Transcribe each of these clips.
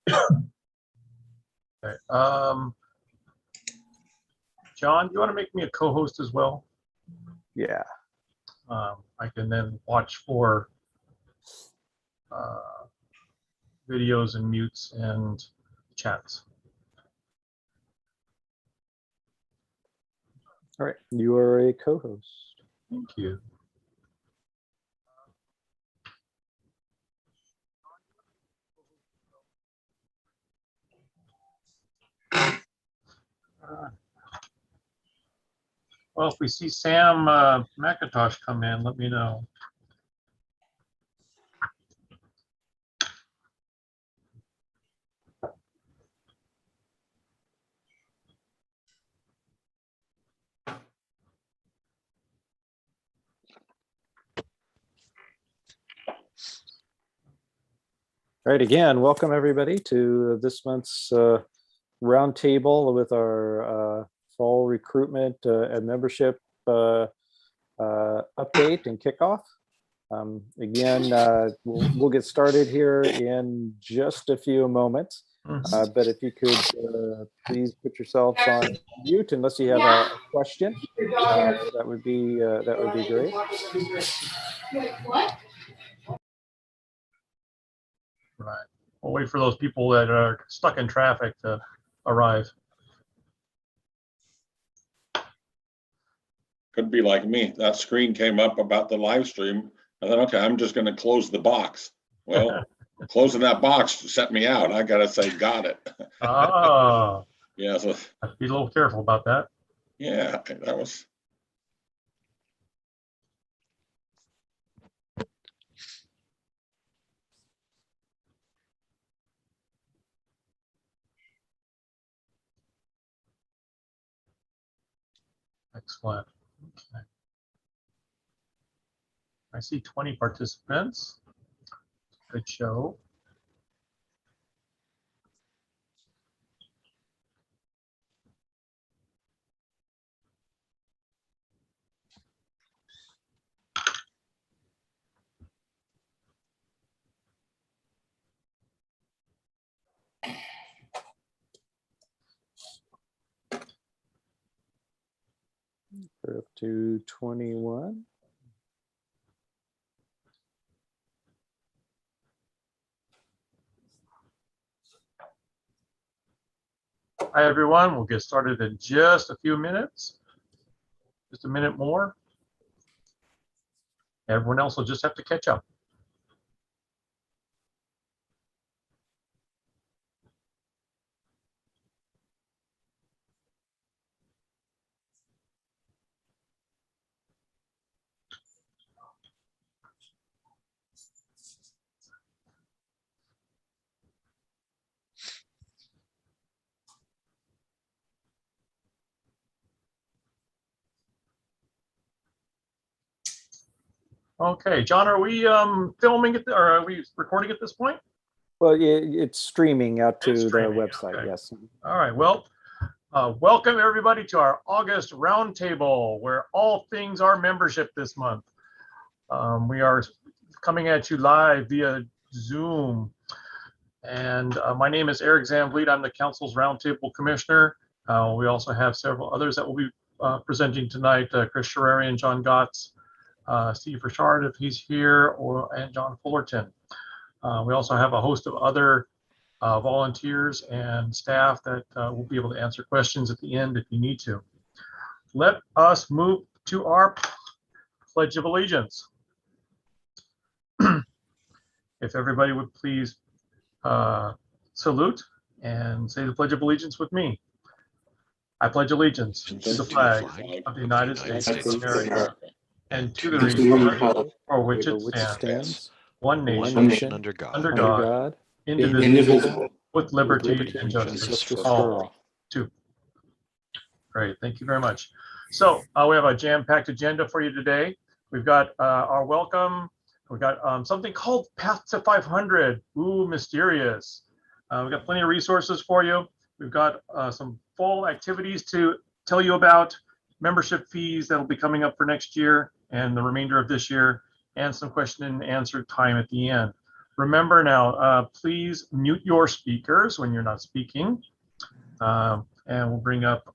Okay. John, do you want to make me a co-host as well? Yeah. I can then watch for videos and mutes and chats. All right. You are a co-host. Thank you. Well, if we see Sam McIntosh come in, let me know. All right, again, welcome everybody to this month's roundtable with our fall recruitment and membership update and kickoff. Again, we'll get started here in just a few moments, but if you could please put yourselves on mute unless you have a question, that would be great. Right. We'll wait for those people that are stuck in traffic to arrive. Could be like me. That screen came up about the live stream. I thought, okay, I'm just going to close the box. Well, closing that box set me out. I got to say, got it. Ah. Yeah. So Have to be a little careful about that. yeah, that was. Excellent. Okay. I see 20 participants. Good show. We're up to 21. Hi, everyone. We'll get started in just a few minutes. Just a minute more. Everyone else will just have to catch up. Okay, John, are we filming it or are we recording at this point? Well, it's streaming out to the streaming, website, okay. yes. All right, well, welcome everybody to our August roundtable, where all things are membership this month. We are coming at you live via Zoom. And my name is Eric Zambleet. I'm the Council's Roundtable Commissioner. We also have several others that will be presenting tonight, Chris Sherreri and John Gotts. Steve Richard, if he's here, and John Fullerton. We also have a host of other volunteers and staff that will be able to answer questions at the end if you need to. Let us move to our Pledge of Allegiance. If everybody would please salute and say the Pledge of Allegiance with me. I pledge allegiance to the flag of the United States of America and to the republic for which it stands, one nation, under God, indivisible, with liberty and justice for all. Great, thank you very much. So we have a jam-packed agenda for you today. We've got our welcome. We've got something called Path to 500. Ooh, mysterious. We've got plenty of resources for you. We've got some fall activities to tell you about, membership fees that'll be coming up for next year and the remainder of this year, and some question and answer time at the end. Remember now, please mute your speakers when you're not speaking. And we'll bring up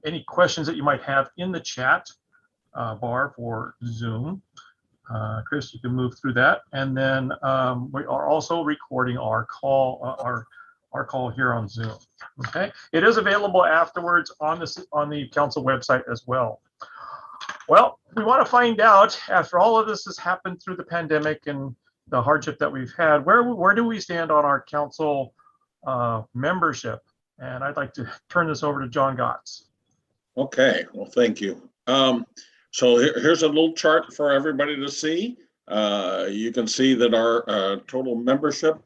any questions that you might have in the chat bar for Zoom. Chris, you can move through that. And then we are also recording our call, our call here on Zoom. Okay, it is available afterwards on the council website as well. Well, we want to find out, after all of this has happened through the pandemic and the hardship that we've had, where do we stand on our council membership? And I'd like to turn this over to John Gotts. Okay, well, thank you. So here's a little chart for everybody to see. You can see that our total membership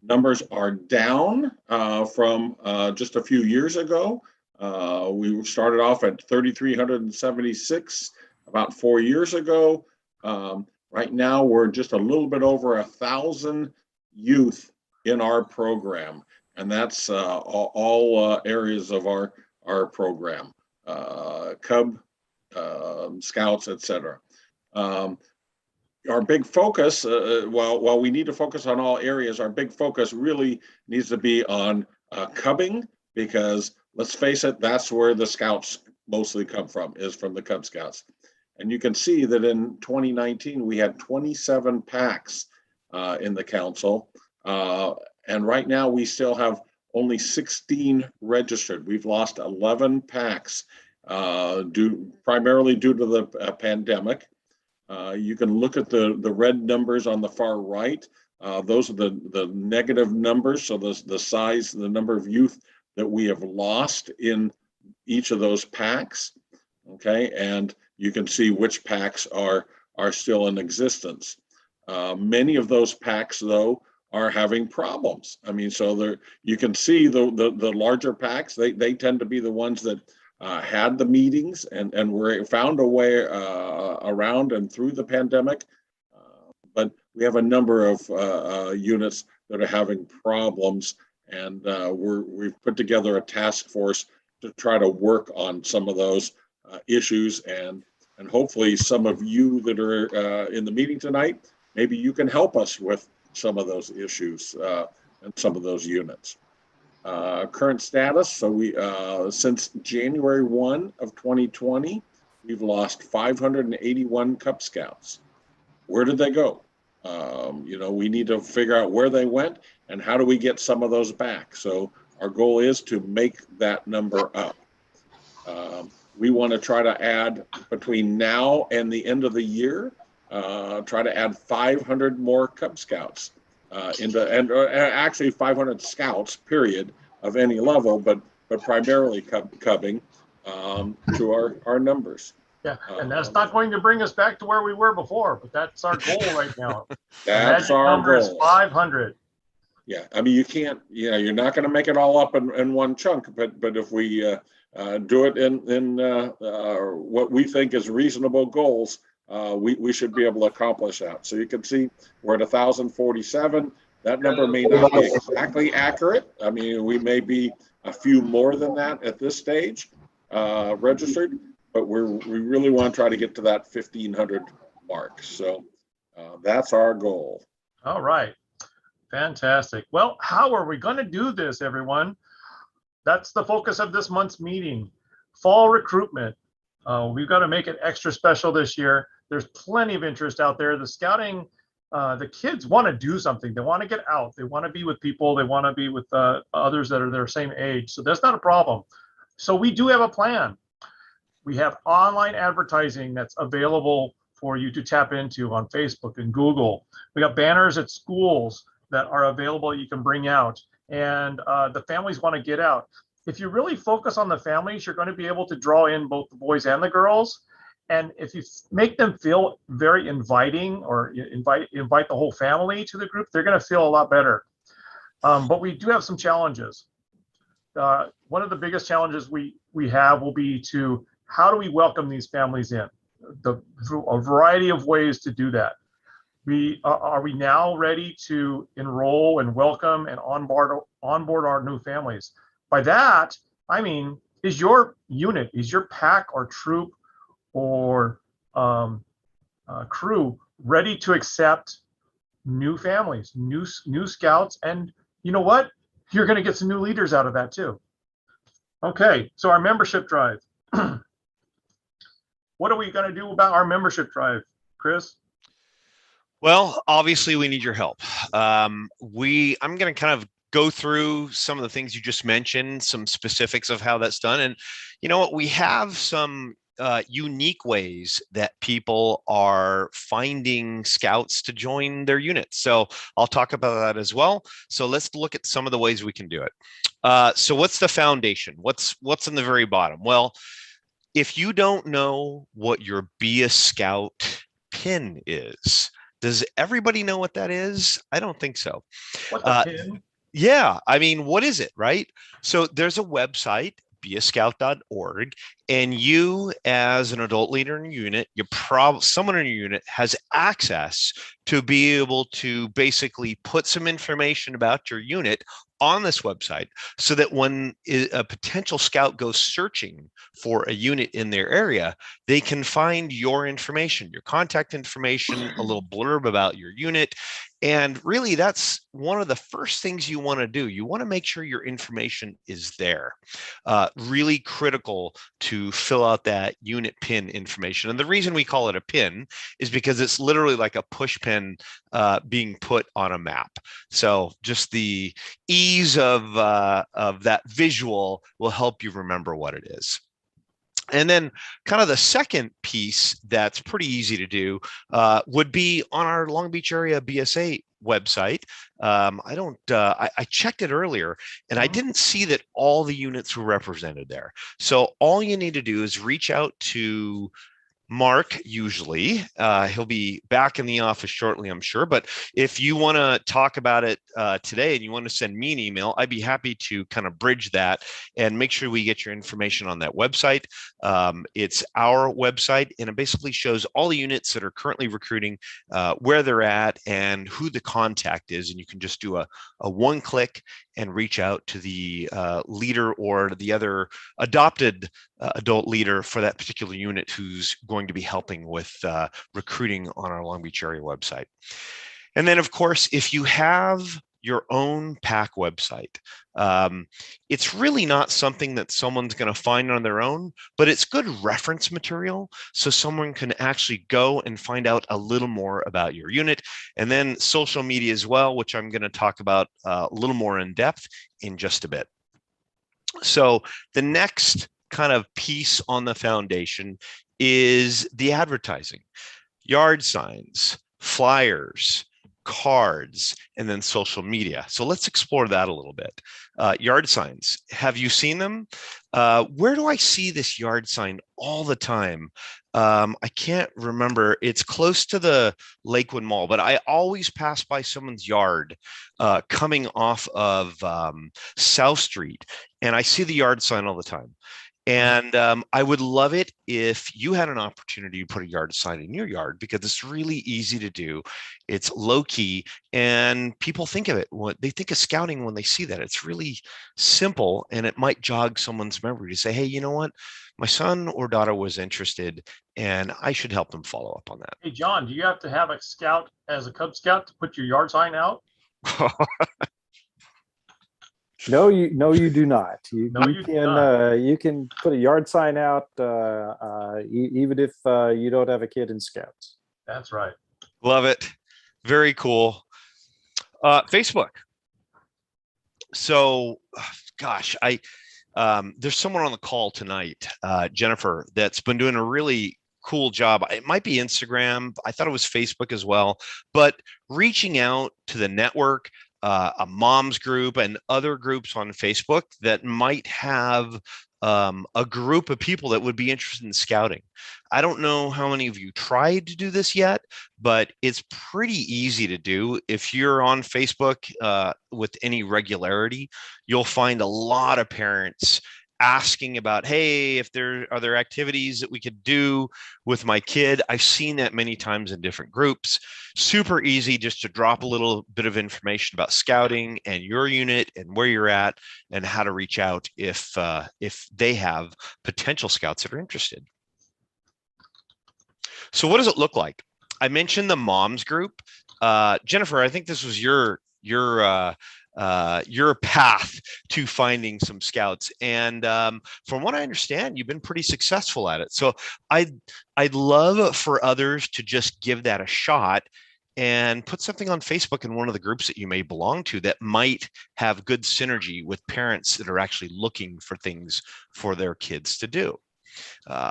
numbers are down from just a few years ago. We started off at 3,376 about 4 years ago. Right now, we're just a little bit over 1,000 youth in our program, and that's all areas of our program, Cub, Scouts, etc. Our big focus, while we need to focus on all areas, our big focus really needs to be on cubbing, because let's face it, that's where the Scouts mostly come from, is from the Cub Scouts. And you can see that in 2019, we had 27 packs in the council. And right now we still have only 16 registered. We've lost 11 packs primarily due to the pandemic. You can look at the red numbers on the far right. Those are the negative numbers. So the size, the number of youth that we have lost in each of those packs. Okay, and you can see which packs are still in existence. Many of those packs, though, are having problems. I mean, so you can see the larger packs. They tend to be the ones that had the meetings and were found a way around and through the pandemic. But we have a number of units that are having problems, and we've put together a task force to try to work on some of those issues, and hopefully some of you that are in the meeting tonight, maybe you can help us with some of those issues and some of those units. Current status, so we since January 1 of 2020, we've lost 581 Cub Scouts. Where did they go? We need to figure out where they went and how do we get some of those back. So our goal is to make that number up. We want to try to add, between now and the end of the year, try to add 500 more Cub Scouts actually 500 Scouts, period, of any level, but primarily cubbing to our numbers. Yeah, and that's not going to bring us back to where we were before, but that's our goal right now. That's our number goal. Is 500. Yeah, I mean, you can't, you're not going to make it all up in one chunk, but if we do it in what we think is reasonable goals, we should be able to accomplish that. So you can see we're at 1,047. That number may not be exactly accurate. I mean, we may be a few more than that at this stage registered, but we really want to try to get to that 1,500 mark. So that's our goal. All right. Fantastic. Well, how are we going to do this, everyone? That's the focus of this month's meeting. Fall recruitment. We've got to make it extra special this year. There's plenty of interest out there. The scouting, the kids want to do something. They want to get out. They want to be with people. They want to be with others that are their same age. So that's not a problem. So we do have a plan. We have online advertising that's available for you to tap into on Facebook and Google. We got banners at schools that are available you can bring out, and the families want to get out. If you really focus on the families, you're going to be able to draw in both the boys and the girls. And if you make them feel very inviting, or invite the whole family to the group, they're going to feel a lot better. But we do have some challenges. One of the biggest challenges we have will be to, how do we welcome these families in? Through a variety of ways to do that. Are we now ready to enroll and welcome and onboard our new families? By that, I mean, is your unit, is your pack or troop or crew ready to accept new families, new scouts, and you know what? You're going to get some new leaders out of that too. Okay, so our membership drive. What are we going to do about our membership drive, Chris? Well, obviously we need your help. I'm going to kind of go through some of the things you just mentioned, some specifics of how that's done. And you know what, we have some unique ways that people are finding scouts to join their units. So I'll talk about that as well. So let's look at some of the ways we can do it. So what's the foundation? What's in the very bottom? Well, if you don't know what your Be a Scout pin is, does everybody know what that is? I don't think so. What's a pin? Yeah, I mean, what is it, right? So there's a website, beascout.org, and you as an adult leader in your unit, someone in your unit has access to be able to basically put some information about your unit on this website so that when a potential scout goes searching for a unit in their area, they can find your information, your contact information, a little blurb about your unit. And really, that's one of the first things you want to do. You want to make sure your information is there. Really critical to fill out that unit pin information. And the reason we call it a pin is because it's literally like a push pin being put on a map. So just the ease of that visual will help you remember what it is. And then kind of the second piece that's pretty easy to do would be on our Long Beach area BSA website. I checked it earlier and I didn't see that all the units were represented there. So all you need to do is reach out to Mark, usually. He'll be back in the office shortly, I'm sure. But if you want to talk about it today and you want to send me an email, I'd be happy to kind of bridge that and make sure we get your information on that website. It's our website, and it basically shows all the units that are currently recruiting, where they're at, and who the contact is. And you can just do a one-click and reach out to the leader or the other adopted adult leader for that particular unit who's going to be helping with recruiting on our Long Beach area website. And then, of course, if you have your own PAC website, it's really not something that someone's going to find on their own, but it's good reference material so someone can actually go and find out a little more about your unit. And then social media as well, which I'm going to talk about a little more in depth in just a bit. So the next kind of piece on the foundation is the advertising, yard signs, flyers, cards, and then social media. So let's explore that a little bit. Yard signs, have you seen them? Where do I see this yard sign all the time? I can't remember. It's close to the Lakewood Mall, but I always pass by someone's yard coming off of South Street, and I see the yard sign all the time. And I would love it if you had an opportunity to put a yard sign in your yard, because it's really easy to do. It's low key, and people think of it. They think of scouting when they see that. It's really simple, and it might jog someone's memory to say, hey, you know what? My son or daughter was interested, and I should help them follow up on that. Hey, John, do you have to have a scout as a Cub Scout to put your yard sign out? No, you do not. You can put a yard sign out even if you don't have a kid in Scouts. That's right. Love it. Very cool. Facebook. So, gosh, there's someone on the call tonight, Jennifer, that's been doing a really cool job. It might be Instagram. I thought it was Facebook as well, but reaching out to the network, a mom's group and other groups on Facebook that might have a group of people that would be interested in scouting. I don't know how many of you tried to do this yet, but it's pretty easy to do. If you're on Facebook with any regularity, you'll find a lot of parents asking about, hey, if are there activities that we could do with my kid? I've seen that many times in different groups. Super easy just to drop a little bit of information about scouting and your unit and where you're at and how to reach out if they have potential scouts that are interested. So what does it look like? I mentioned the moms group. Jennifer, I think this was your path to finding some scouts, and from what I understand, you've been pretty successful at it. So I'd love for others to just give that a shot and put something on Facebook in one of the groups that you may belong to that might have good synergy with parents that are actually looking for things for their kids to do.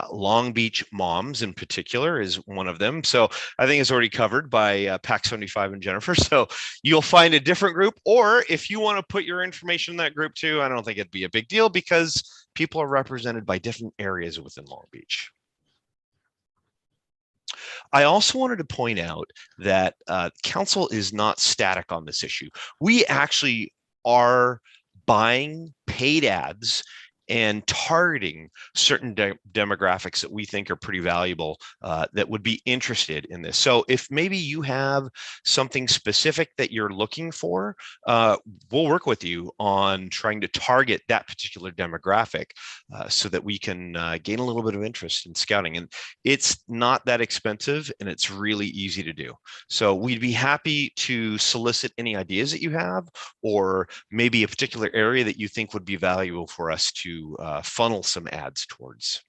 Long Beach Moms in particular is one of them. So I think it's already covered by Pack 75 and Jennifer. So you'll find a different group, or if you want to put your information in that group too, I don't think it'd be a big deal because people are represented by different areas within Long Beach. I also wanted to point out that council is not static on this issue. We actually are buying paid ads and targeting certain demographics that we think are pretty valuable that would be interested in this. So if maybe you have something specific that you're looking for, we'll work with you on trying to target that particular demographic so that we can gain a little bit of interest in scouting. And it's not that expensive and it's really easy to do. So we'd be happy to solicit any ideas that you have, or maybe a particular area that you think would be valuable for us to funnel some ads towards.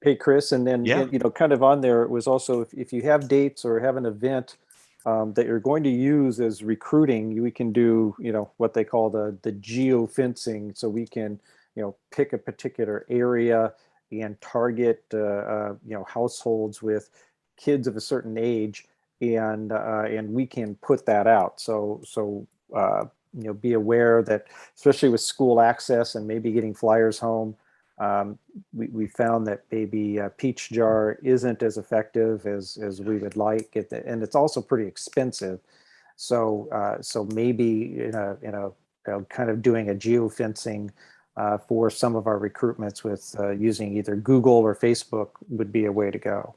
Hey, Chris, and then, Yeah. kind of on there, it was also, if you have dates or have an event that you're going to use as recruiting, we can do, what they call the geo-fencing. So we can, pick a particular area and target, households with kids of a certain age, and we can put that out. So be aware that, especially with school access and maybe getting flyers home, we found that maybe Peach Jar isn't as effective as we would like, and it's also pretty expensive. So maybe kind of doing a geofencing for some of our recruitments with using either Google or Facebook would be a way to go.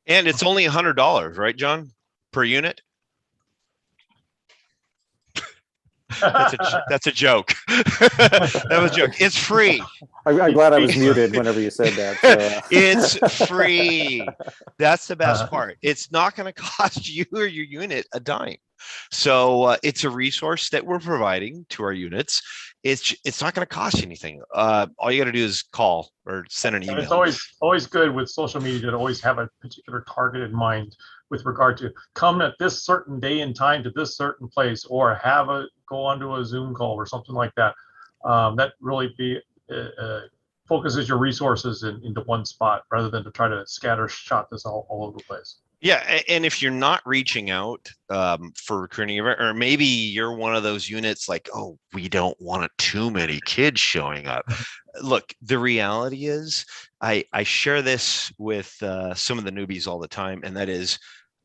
And it's only $100, right, John, per unit? That's a joke. That was a joke. It's free. I'm glad I was muted whenever you said that. So. It's free. That's the best part. It's not going to cost you or your unit a dime. So it's a resource that we're providing to our units. It's not going to cost you anything. All you got to do is call or send an email. And it's always good with social media to always have a particular target in mind with regard to come at this certain day and time to this certain place, or go onto a Zoom call or something like that. That really focuses your resources into one spot rather than to try to scatter shot this all over the place. Yeah, and if you're not reaching out for recruiting, or maybe you're one of those units like, oh, we don't want too many kids showing up. Look, the reality is, I share this with some of the newbies all the time, and that is,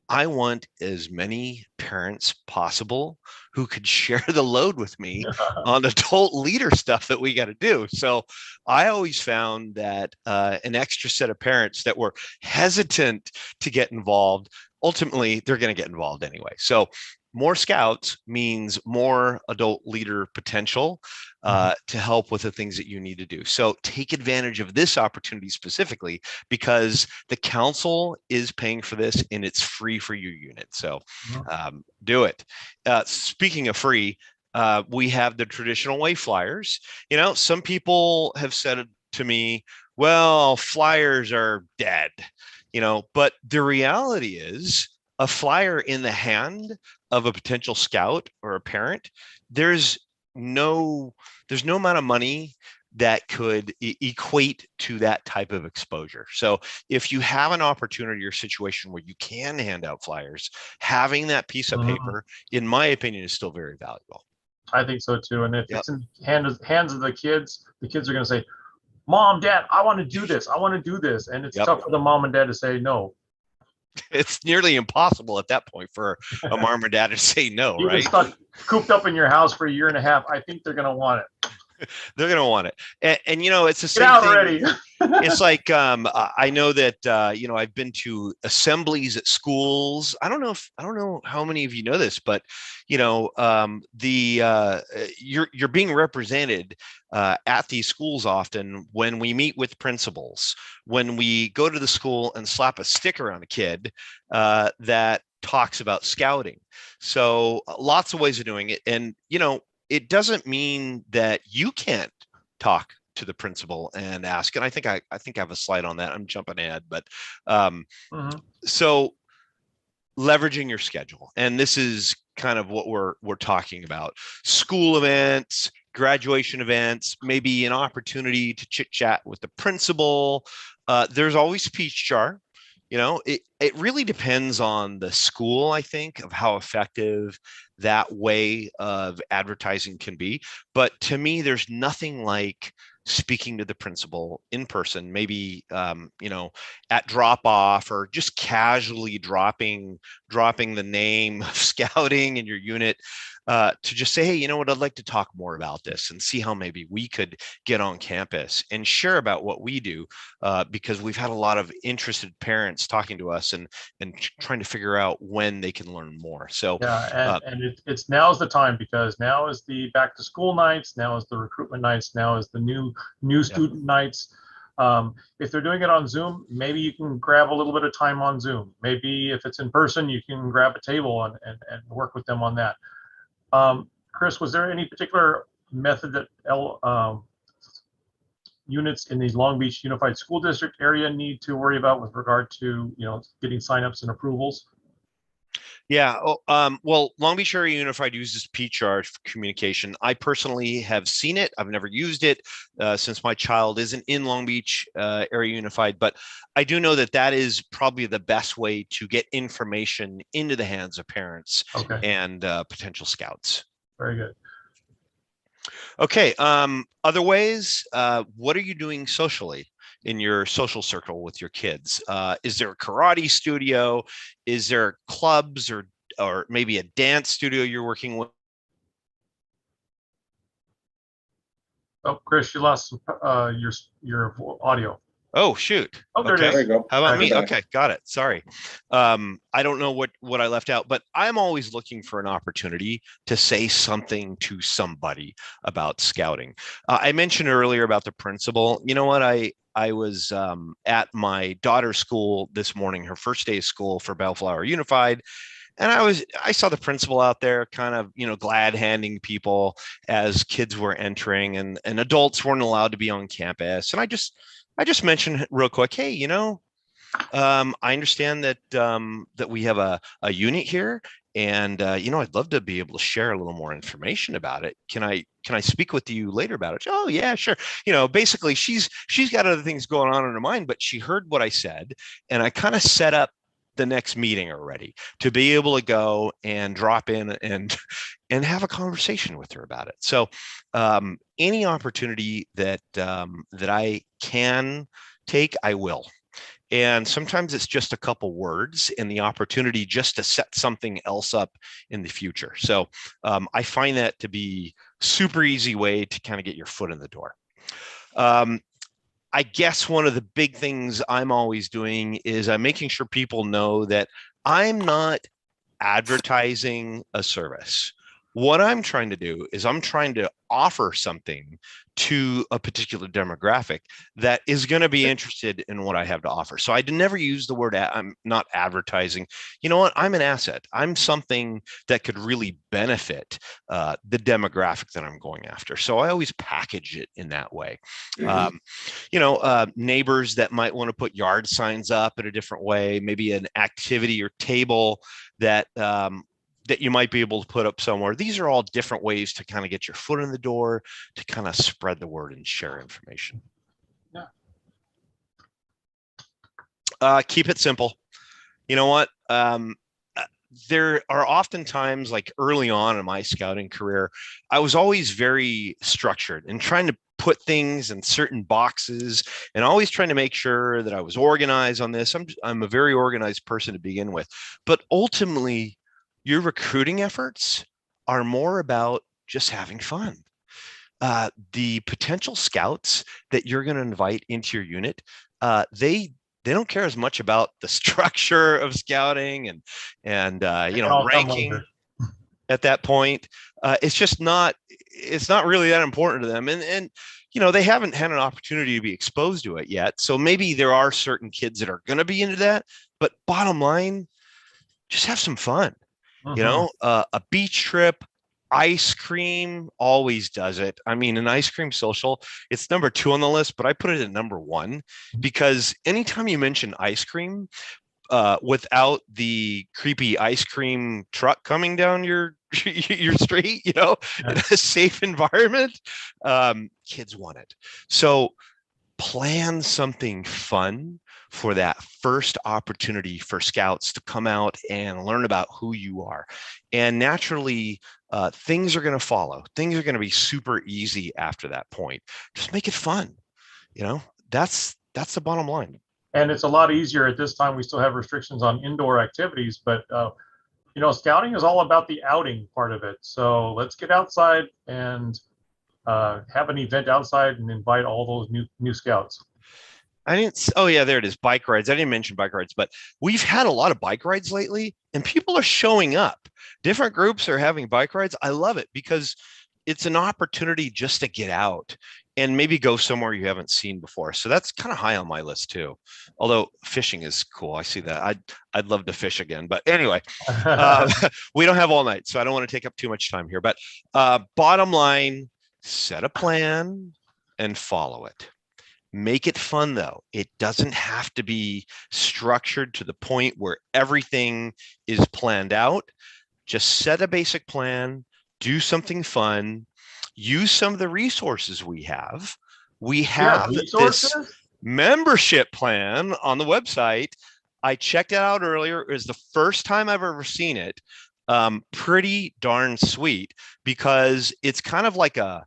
I want as many parents possible who could share the load with me on adult leader stuff that we got to do. So I always found that an extra set of parents that were hesitant to get involved, ultimately they're going to get involved anyway. So more scouts means more adult leader potential to help with the things that you need to do. So take advantage of this opportunity specifically because the council is paying for this and it's free for your unit. So do it. Speaking of free, we have the traditional way flyers. Some people have said to me, well, flyers are dead, but the reality is a flyer in the hand of a potential scout or a parent, there's no amount of money that could equate to that type of exposure. So if you have an opportunity or situation where you can hand out flyers, having that piece of paper, in my opinion, is still very valuable. I think so too. And if it's in hands of the kids are going to say, Mom, Dad, I want to do this. I want to do this. And it's tough for the mom and dad to say no. It's nearly impossible at that point for a mom or dad to say no, You've right? been stuck cooped up in your house for a year and a half. I think they're going to want it. They're going to want it. And it's the same Get out thing. already. It's like, I know that, I've been to assemblies at schools. I don't know how many of you know this, but, you're being represented at these schools often when we meet with principals, when we go to the school and slap a sticker on a kid that talks about scouting. So lots of ways of doing it. And, it doesn't mean that you can't talk to the principal and ask. And I think I have a slide on that. I'm jumping ahead, but so leveraging your schedule. And this is kind of what we're talking about. School events, graduation events, maybe an opportunity to chit chat with the principal. There's always speech jar. It really depends on the school, I think, of how effective that way of advertising can be. But to me, there's nothing like speaking to the principal in person, maybe at drop off, or just casually dropping the name of scouting in your unit, to just say, hey, you know what, I'd like to talk more about this and see how maybe we could get on campus and share about what we do, because we've had a lot of interested parents talking to us and trying to figure out when they can learn more. So yeah, and it's now's the time, because now is the back to school nights, now is the recruitment nights, now is the new student nights. If they're doing it on Zoom, maybe you can grab a little bit of time on Zoom. Maybe if it's in person, you can grab a table and work with them on that. Chris, was there any particular method that units in the Long Beach Unified School District area need to worry about with regard to, getting signups and approvals? Yeah. Well, Long Beach Area Unified uses P-Charge for communication. I personally have seen it. I've never used it since my child isn't in Long Beach Area Unified, but I do know that is probably the best way to get information into the hands of parents and potential scouts. Very good. Okay. Other ways, what are you doing socially in your social circle with your kids? Is there a karate studio? Is there clubs or maybe a dance studio you're working with? Oh, Chris, you lost your audio. Oh, shoot. Oh, there okay. it is. There you go. How about me? Back. Okay, got it. Sorry. I don't know what I left out, but I'm always looking for an opportunity to say something to somebody about scouting. I mentioned earlier about the principal. You know what? I was at my daughter's school this morning, her first day of school for Bellflower Unified. And I saw the principal out there kind of, glad handing people as kids were entering, and adults weren't allowed to be on campus. And I just mentioned real quick, hey, I understand that we have a unit here, and I'd love to be able to share a little more information about it. Can I speak with you later about it? Oh yeah, sure. Basically she's got other things going on in her mind, but she heard what I said, and I kind of set up the next meeting already to be able to go and drop in and have a conversation with her about it. So any opportunity that I can take, I will. And sometimes it's just a couple words and the opportunity just to set something else up in the future. So I find that to be super easy way to kind of get your foot in the door. I guess one of the big things I'm always doing is I'm making sure people know that I'm not advertising a service. What I'm trying to do is I'm trying to offer something to a particular demographic that is going to be interested in what I have to offer. So I never use the word I'm not advertising. You know what? I'm an asset. I'm something that could really benefit the demographic that I'm going after. So I always package it in that way. Neighbors that might want to put yard signs up in a different way, maybe an activity or table that you might be able to put up somewhere. These are all different ways to kind of get your foot in the door, to kind of spread the word and share information. Yeah. Keep it simple. You know what? There are often times, like early on in my scouting career, I was always very structured and trying to put things in certain boxes and always trying to make sure that I was organized on this. I'm a very organized person to begin with, but ultimately, your recruiting efforts are more about just having fun. The potential scouts that you're going to invite into your unit, they don't care as much about the structure of scouting and ranking at that point. It's not really that important to them. And they haven't had an opportunity to be exposed to it yet. So maybe there are certain kids that are going to be into that, but bottom line, just have some fun. You Mhm. know, a beach trip, ice cream always does it. I mean, an ice cream social, it's number 2 on the list, but I put it at number 1 because anytime you mention ice cream, without the creepy ice cream truck coming down your your street, you know, in Yeah. a safe environment, kids want it. So plan something fun for that first opportunity for scouts to come out and learn about who you are. And naturally, things are going to follow. Things are going to be super easy after that point. Just make it fun. You know, that's the bottom line. And it's a lot easier at this time. We still have restrictions on indoor activities, but scouting is all about the outing part of it. So let's get outside and have an event outside and invite all those new scouts. I didn't. Oh yeah, there it is. Bike rides. I didn't mention bike rides, but we've had a lot of bike rides lately, and people are showing up. Different groups are having bike rides. I love it because it's an opportunity just to get out and maybe go somewhere you haven't seen before. So that's kind of high on my list too. Although fishing is cool. I see that. I'd love to fish again. But anyway, uh, we don't have all night, so I don't want to take up too much time here. But bottom line, set a plan and follow it. Make it fun though. It doesn't have to be structured to the point where everything is planned out. Just set a basic plan, do something fun, use some of the resources we have. We Yeah, have this resources. membership plan on the website. I checked it out earlier. It was the first time I've ever seen it. Pretty darn sweet because it's kind of like a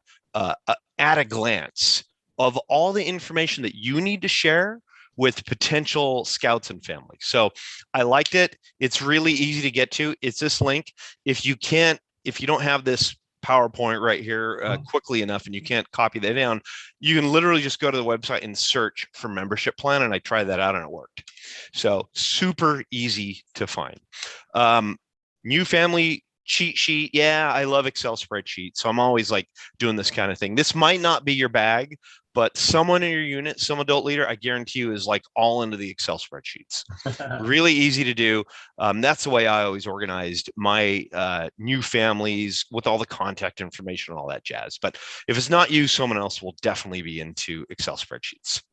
at a glance of all the information that you need to share with potential scouts and families. So I liked it. It's really easy to get to. It's this link. If you don't have this PowerPoint right here quickly enough and you can't copy that down, you can literally just go to the website and search for membership plan. And I tried that out and it worked. So super easy to find. New family cheat sheet. Yeah, I love Excel spreadsheets. So I'm always like doing this kind of thing. This might not be your bag, but someone in your unit, some adult leader, I guarantee you is like all into the Excel spreadsheets. Really easy to do. That's the way I always organized my new families with all the contact information and all that jazz. But if it's not you, someone else will definitely be into Excel spreadsheets.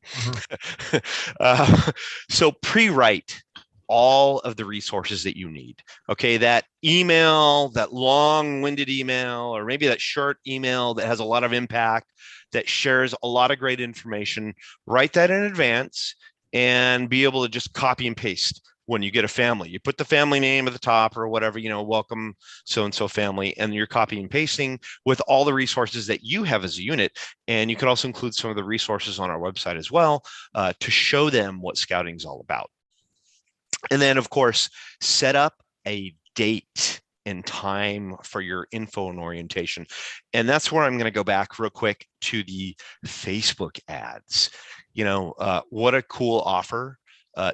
So pre-write all of the resources that you need. Okay, that email, that long-winded email, or maybe that short email that has a lot of impact, that shares a lot of great information, write that in advance and be able to just copy and paste when you get a family. You put the family name at the top or whatever, welcome so-and-so family, and you're copying and pasting with all the resources that you have as a unit. And you can also include some of the resources on our website as well to show them what scouting is all about. And then, of course, set up a date and time for your info and orientation. And that's where I'm going to go back real quick to the Facebook ads. What a cool offer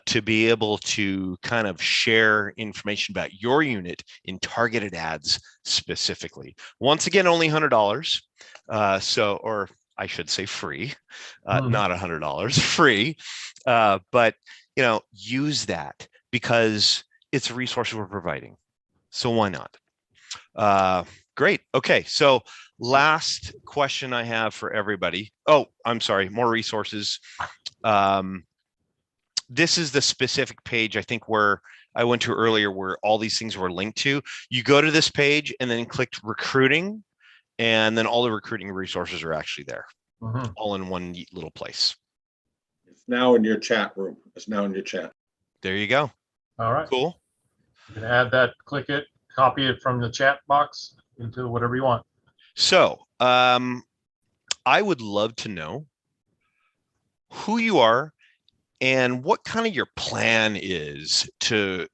to be able to kind of share information about your unit in targeted ads specifically. Once again, only $100. Or I should say free, not $100, free. But use that because it's a resource we're providing. So why not? Great. Okay. So last question I have for everybody. Oh, I'm sorry. More resources. This is the specific page I think where I went to earlier where all these things were linked to. You go to this page and then click recruiting, and then all the recruiting resources are actually there, all in one neat little place. It's now in your chat room. It's now in your chat. There you go. All right. Cool. You can add that, click it, copy it from the chat box into whatever you want. So I would love to know who you are and what kind of your plan is to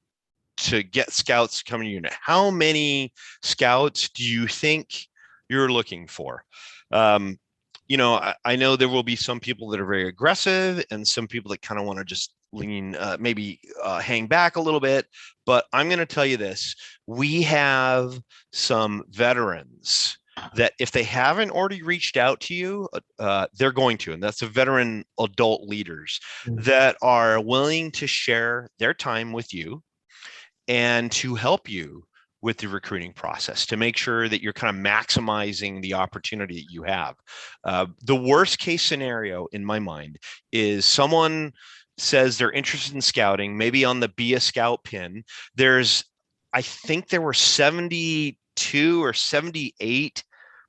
get scouts coming to your unit. How many scouts do you think you're looking for? I know there will be some people that are very aggressive and some people that kind of want to just lean, maybe hang back a little bit. But I'm going to tell you this. We have some veterans that if they haven't already reached out to you, they're going to, and that's the veteran adult leaders that are willing to share their time with you and to help you with the recruiting process to make sure that you're kind of maximizing the opportunity that you have. The worst case scenario in my mind is someone says they're interested in scouting, maybe on the Be a Scout pin. I think there were 72 or 78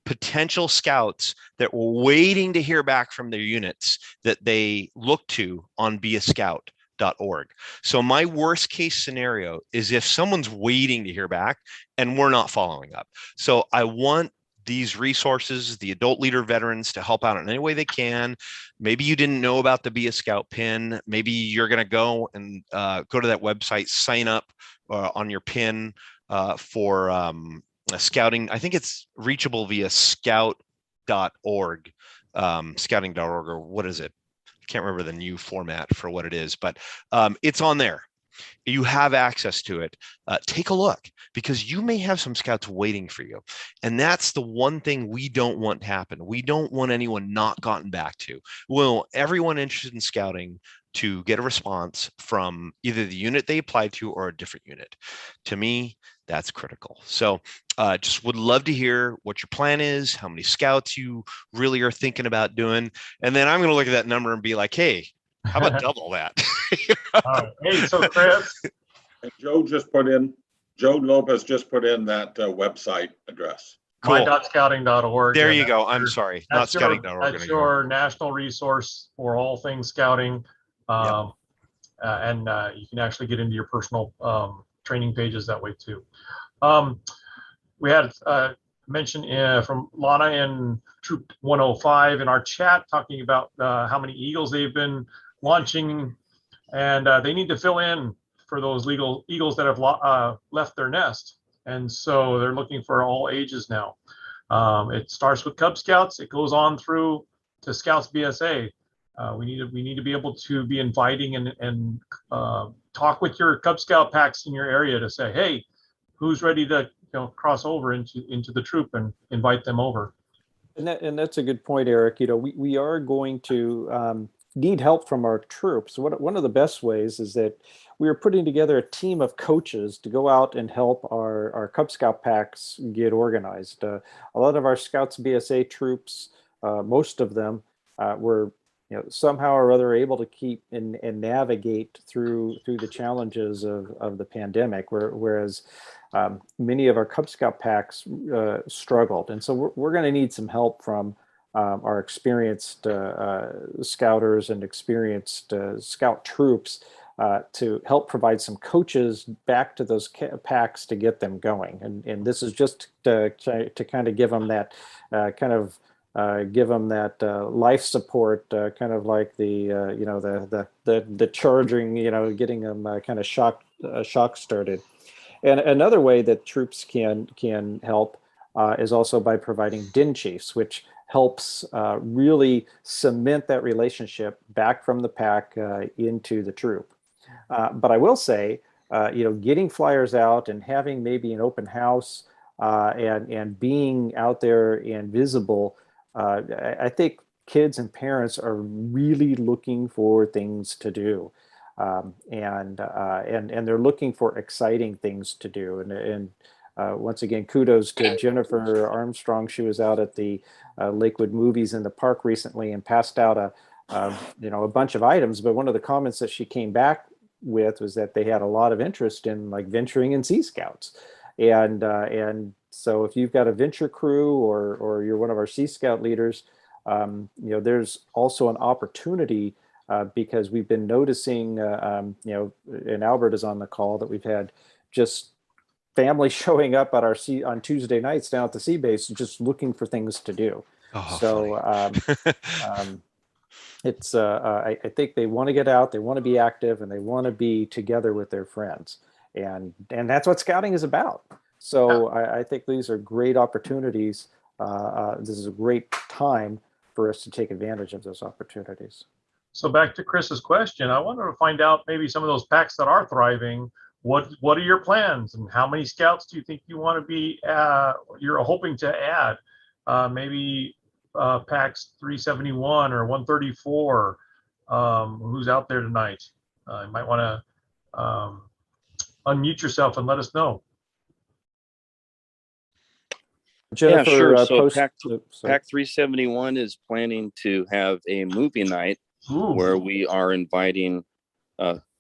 potential scouts that were waiting to hear back from their units that they look to on beascout.org. So my worst case scenario is if someone's waiting to hear back and we're not following up. So I want these resources, the adult leader veterans, to help out in any way they can. Maybe you didn't know about the Be a Scout pin. Maybe you're going to go and go to that website, sign up on your pin for scouting. I think it's reachable via scout.org, scouting.org, or what is it? I can't remember the new format for what it is, but it's on there. You have access to it. Take a look, because you may have some scouts waiting for you. And that's the one thing we don't want to happen. We don't want anyone not gotten back to. Well, everyone interested in scouting to get a response from either the unit they applied to or a different unit. To me, that's critical. So just would love to hear what your plan is, how many scouts you really are thinking about doing. And then I'm going to look at that number and be like, hey, how about double that? All right. Hey, so Chris. And Joe Lopez just put in that website address. Cool. My.scouting.org. There you go. I'm sorry. Not scouting.org. That's your national resource for all things scouting. And you can actually get into your personal training pages that way too. We had mention from Lana in Troop 105 in our chat talking about how many eagles they've been launching, and they need to fill in for those eagles that have left their nest. And so they're looking for all ages now. It starts with Cub Scouts. It goes on through to Scouts BSA. We need to be able to be inviting and talk with your Cub Scout packs in your area to say, hey, who's ready to cross over into the troop, and invite them over. And that's a good point, Eric. We are going to need help from our troops. One of the best ways is that we are putting together a team of coaches to go out and help our Cub Scout packs get organized. A lot of our Scouts BSA troops, most of them were somehow or other able to keep and navigate through the challenges of the pandemic, whereas many of our Cub Scout packs struggled. And so we're going to need some help from our experienced scouters and experienced scout troops to help provide some coaches back to those packs to get them going. And this is just to kind of give them that life support, kind of like the charging, getting them kind of shock started. And another way that troops can help is also by providing DIN chiefs, which helps really cement that relationship back from the pack into the troop. But I will say, getting flyers out and having maybe an open house and being out there and visible, I think kids and parents are really looking for things to do. And they're looking for exciting things to do. And once again, kudos to Jennifer Armstrong. She was out at the Lakewood Movies in the park recently and passed out a bunch of items. But one of the comments that she came back with was that they had a lot of interest in like venturing in Sea Scouts. And so if you've got a venture crew or you're one of our Sea Scout leaders, there's also an opportunity. Because we've been noticing, and Albert is on the call, that we've had just families showing up at on Tuesday nights down at the sea base, just looking for things to do. Oh, so it's I think they want to get out, they want to be active, and they want to be together with their friends, and that's what scouting is about. So I think these are great opportunities. This is a great time for us to take advantage of those opportunities. So back to Chris's question, I wanted to find out maybe some of those packs that are thriving. What are your plans, and how many scouts do you think you want to be? You're hoping to add maybe packs 371 or 134. Who's out there tonight? You might want to unmute yourself and let us know. Jennifer, sure. So post. PAC, Sorry. PAC 371 is planning to have a movie night Ooh, where we are inviting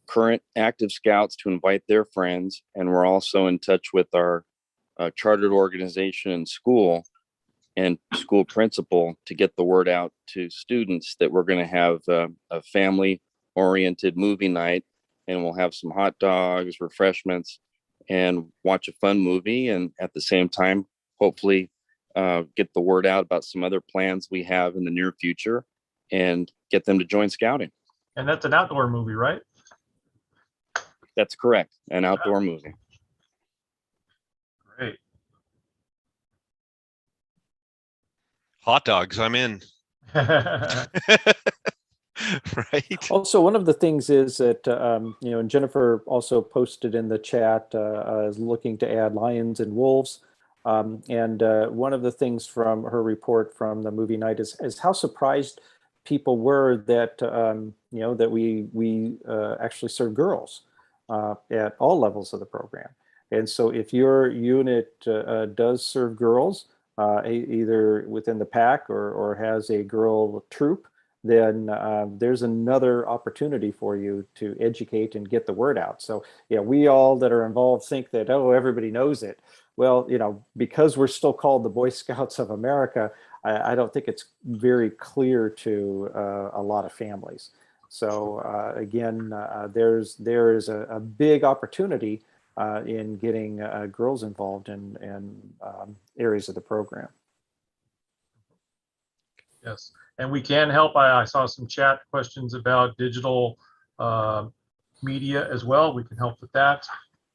current active scouts to invite their friends. And we're also in touch with our chartered organization and school principal to get the word out to students that we're going to have a family oriented movie night, and we'll have some hot dogs, refreshments, and watch a fun movie. And at the same time, hopefully get the word out about some other plans we have in the near future and get them to join scouting. and that's an outdoor movie, right? That's correct. An outdoor movie. Great. Hot dogs, I'm in. Right. Also, one of the things is that, and Jennifer also posted in the chat, is looking to add lions and wolves. And one of the things from her report from the movie night is how surprised people were that, that we actually serve girls at all levels of the program. And so if your unit does serve girls, either within the PAC or has a girl troop, then there's another opportunity for you to educate and get the word out. So, we all that are involved think that, oh, everybody knows it. Well, because we're still called the Boy Scouts of America, I don't think it's very clear to a lot of families. So again, there is a big opportunity in getting girls involved in areas of the program. Yes, and we can help. I saw some chat questions about digital media as well. We can help with that.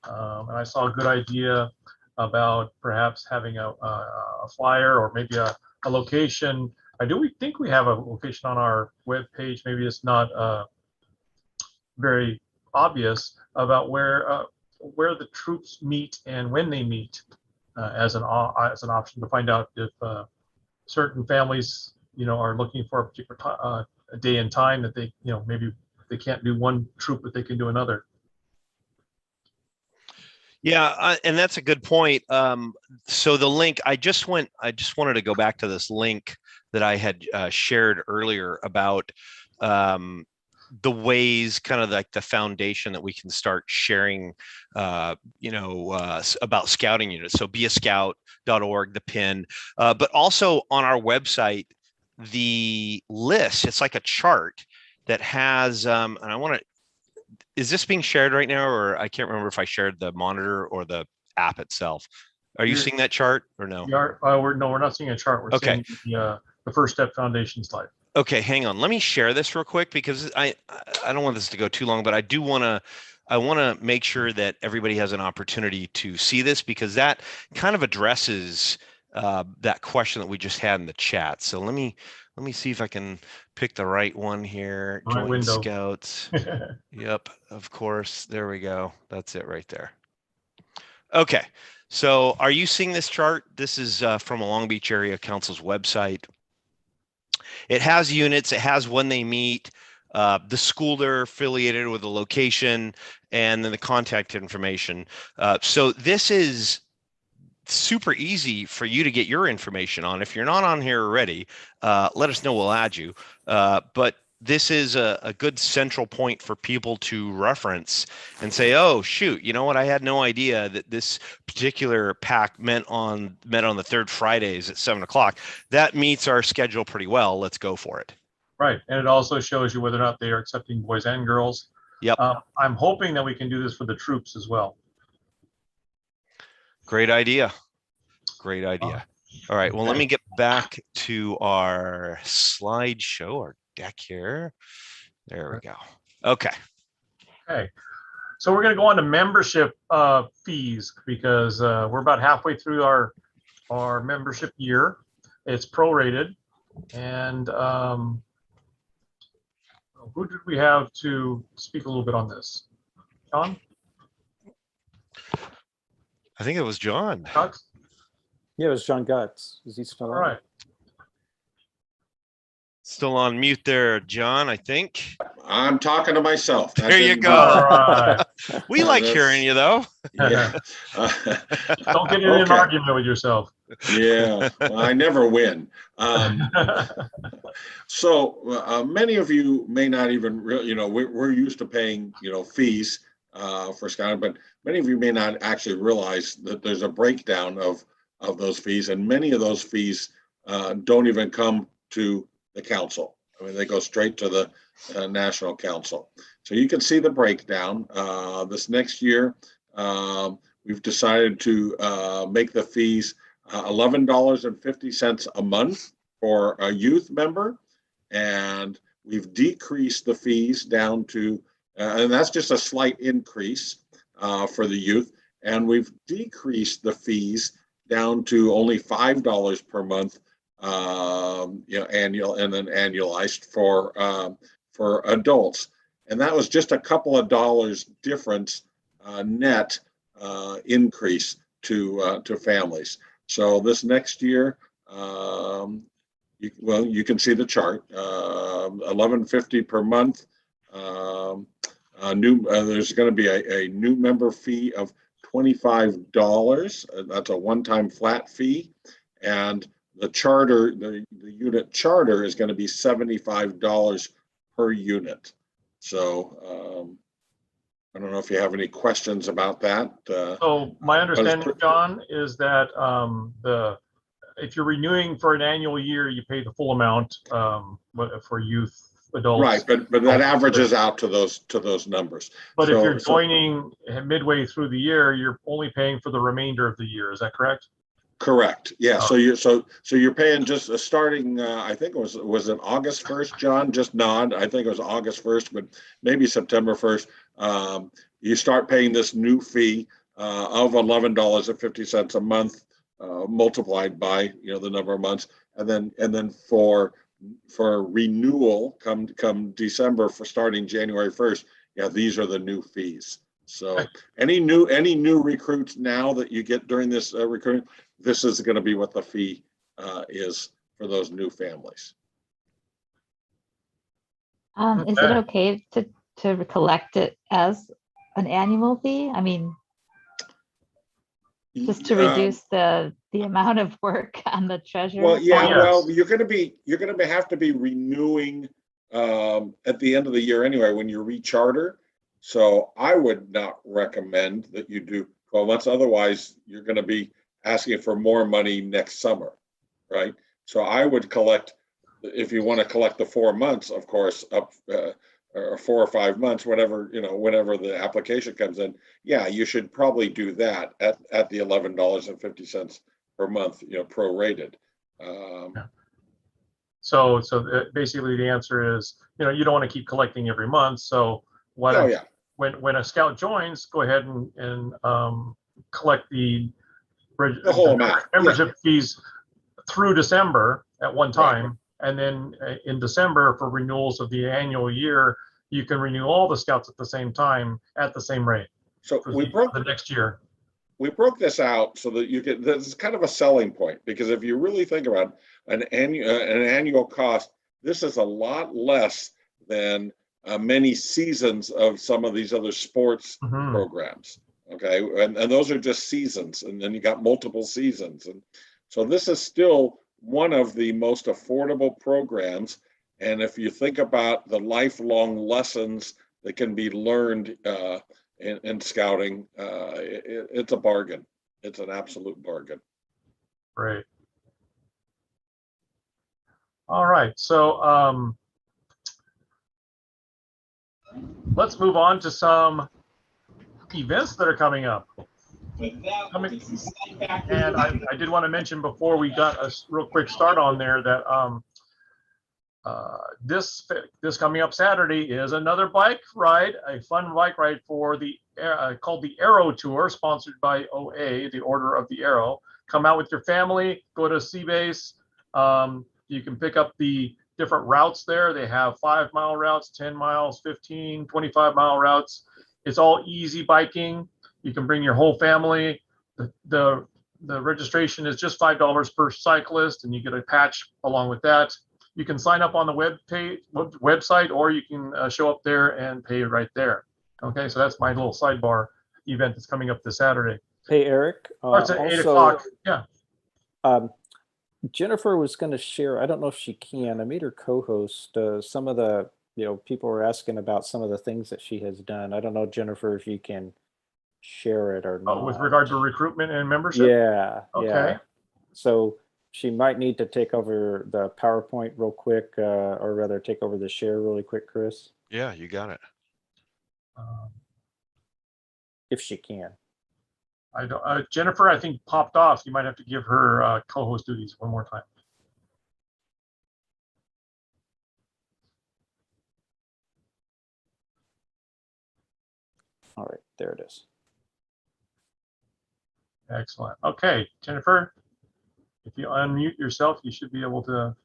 And I saw a good idea about perhaps having a flyer or maybe a location. We think we have a location on our web page. Maybe it's not very obvious about where the troops meet and when they meet as an option to find out if certain families are looking for a particular a day and time that they maybe they can't do one troop but they can do another. Yeah, and that's a good point. So the link, I just wanted to go back to this link that I had shared earlier about the ways, kind of like the foundation that we can start sharing, about scouting units. So beascout.org, the pin, but also on our website, the list. It's like a chart that has, and I want to. Is this being shared right now, or I can't remember if I shared the monitor or the app itself? Are you seeing that chart or no? We're not seeing a chart. We're seeing the First Step Foundation slide. Okay, hang on. Let me share this real quick because I don't want this to go too long, but I want to make sure that everybody has an opportunity to see this because that kind of addresses that question that we just had in the chat. So let me see if I can pick the right one here. Right Join window. Scouts. Yep, of course. There we go. That's it right there. Okay, so are you seeing this chart? This is from a Long Beach Area Council's website. It has units, it has when they meet, the school they're affiliated with, the location, and then the contact information. So this is super easy for you to get your information on. If you're not on here already, let us know, we'll add you. But this is a good central point for people to reference and say, oh, shoot, you know what? I had no idea that this particular PAC met on the third Fridays at 7:00. That meets our schedule pretty well. Let's go for it. Right, and it also shows you whether or not they are accepting boys and girls. Yep. I'm hoping that we can do this for the troops as well. Great idea. Great idea. All right. Well, let me get back to our slideshow, our deck here. There we go. Okay. Okay. So we're going to go on to membership fees because we're about halfway through our membership year. It's prorated. And who did we have to speak a little bit on this? John? I think it was John. Cox? Yeah, it was John Gutz. Is he still All on? right. Still on mute there, John, I think. I'm talking to myself. That There you didn't- go. All right. We like that's- hearing you, though. Yeah. Don't get in an Okay. argument with yourself. Yeah, well, I never win. So many of you may not even really, we're used to paying, fees for scouting, but many of you may not actually realize that there's a breakdown of those fees, and many of those fees don't even come to the council. I mean, they go straight to the national council. So you can see the breakdown. This next year, we've decided to make the fees $11.50 a month for a youth member, and we've decreased the fees down to, and that's just a slight increase for the youth, and we've decreased the fees down to only $5 per month, annual, and then annualized for adults, and that was just a couple of dollars difference net increase to families. So this next year, you can see the chart. $11.50 per month. There's going to be a new member fee of $25. That's a one-time flat fee, and the charter, the unit charter, is going to be $75 per unit. So I don't know if you have any questions about that. So my understanding, John, is that if you're renewing for an annual year, you pay the full amount for youth, adults. Right, but that averages out to those numbers. But if you're joining midway through the year, you're only paying for the remainder of the year. Is that correct? Correct. Yeah. Oh. So you're paying just starting. I think was it August 1st, John? Just nod. I think it was August 1st, but maybe September 1st. You start paying this new fee of $11.50 a month, multiplied by the number of months, and then for renewal come December, for starting January 1st. Yeah, these are the new fees. So any new recruits now that you get during this recruiting, this is going to be what the fee is for those new families. Is it okay to collect it as an annual fee? I mean, just to reduce the amount of work on the treasurer. Well, yeah. Oh, yes. Well, you're going to have to be renewing at the end of the year anyway when you recharter. So I would not recommend that you do 12 months. Otherwise, you're going to be asking for more money next summer, right? So I would collect, if you want to collect the 4 months, of course, up or 4 or 5 months, whatever, whenever the application comes in. Yeah, you should probably do that at the $11.50 per month, prorated. So basically the answer is, you don't want to keep collecting every month. So when a scout joins, go ahead and collect the whole amount, membership fees through December at one time. Right. And then in December, for renewals of the annual year, you can renew all the scouts at the same time at the same rate. So we broke the next year. We broke this out so that you get, this is kind of a selling point, because if you really think about an annual cost, this is a lot less than many seasons of some of these other sports programs. Okay, and those are just seasons, and then you got multiple seasons, and so this is still one of the most affordable programs. And if you think about the lifelong lessons that can be learned in scouting, it's a bargain. It's an absolute bargain. Great. All right, so let's move on to some events that are coming up. And I did want to mention before we got a real quick start on there that this coming up Saturday is another bike ride, a fun bike ride for the called the Arrow Tour, sponsored by OA, the Order of the Arrow. Come out with your family, go to Seabase. You can pick up the different routes there. They have 5-mile routes, 10 miles, 15, 25-mile routes. It's all easy biking. You can bring your whole family. The registration is just $5 per cyclist, and you get a patch along with that. you can sign up on the website, or you can show up there and pay right there. Okay, so that's my little sidebar event that's coming up this Saturday. Hey, Eric. Starts at 8 also, o'clock. Yeah. Jennifer was going to share, I don't know if she can, I made her co-host some of the, people were asking about some of the things that she has done. I don't know, Jennifer, if you can share it or not. With regard to recruitment and membership? Yeah. Okay. Yeah. So she might need to take over the PowerPoint real quick, or rather take over the share really quick, Chris. Yeah, you got it. If she can. I don't. Jennifer, I think, popped off. You might have to give her co-host duties one more time. All right, there it is. Excellent. Okay, Jennifer, if you unmute yourself, you should be able to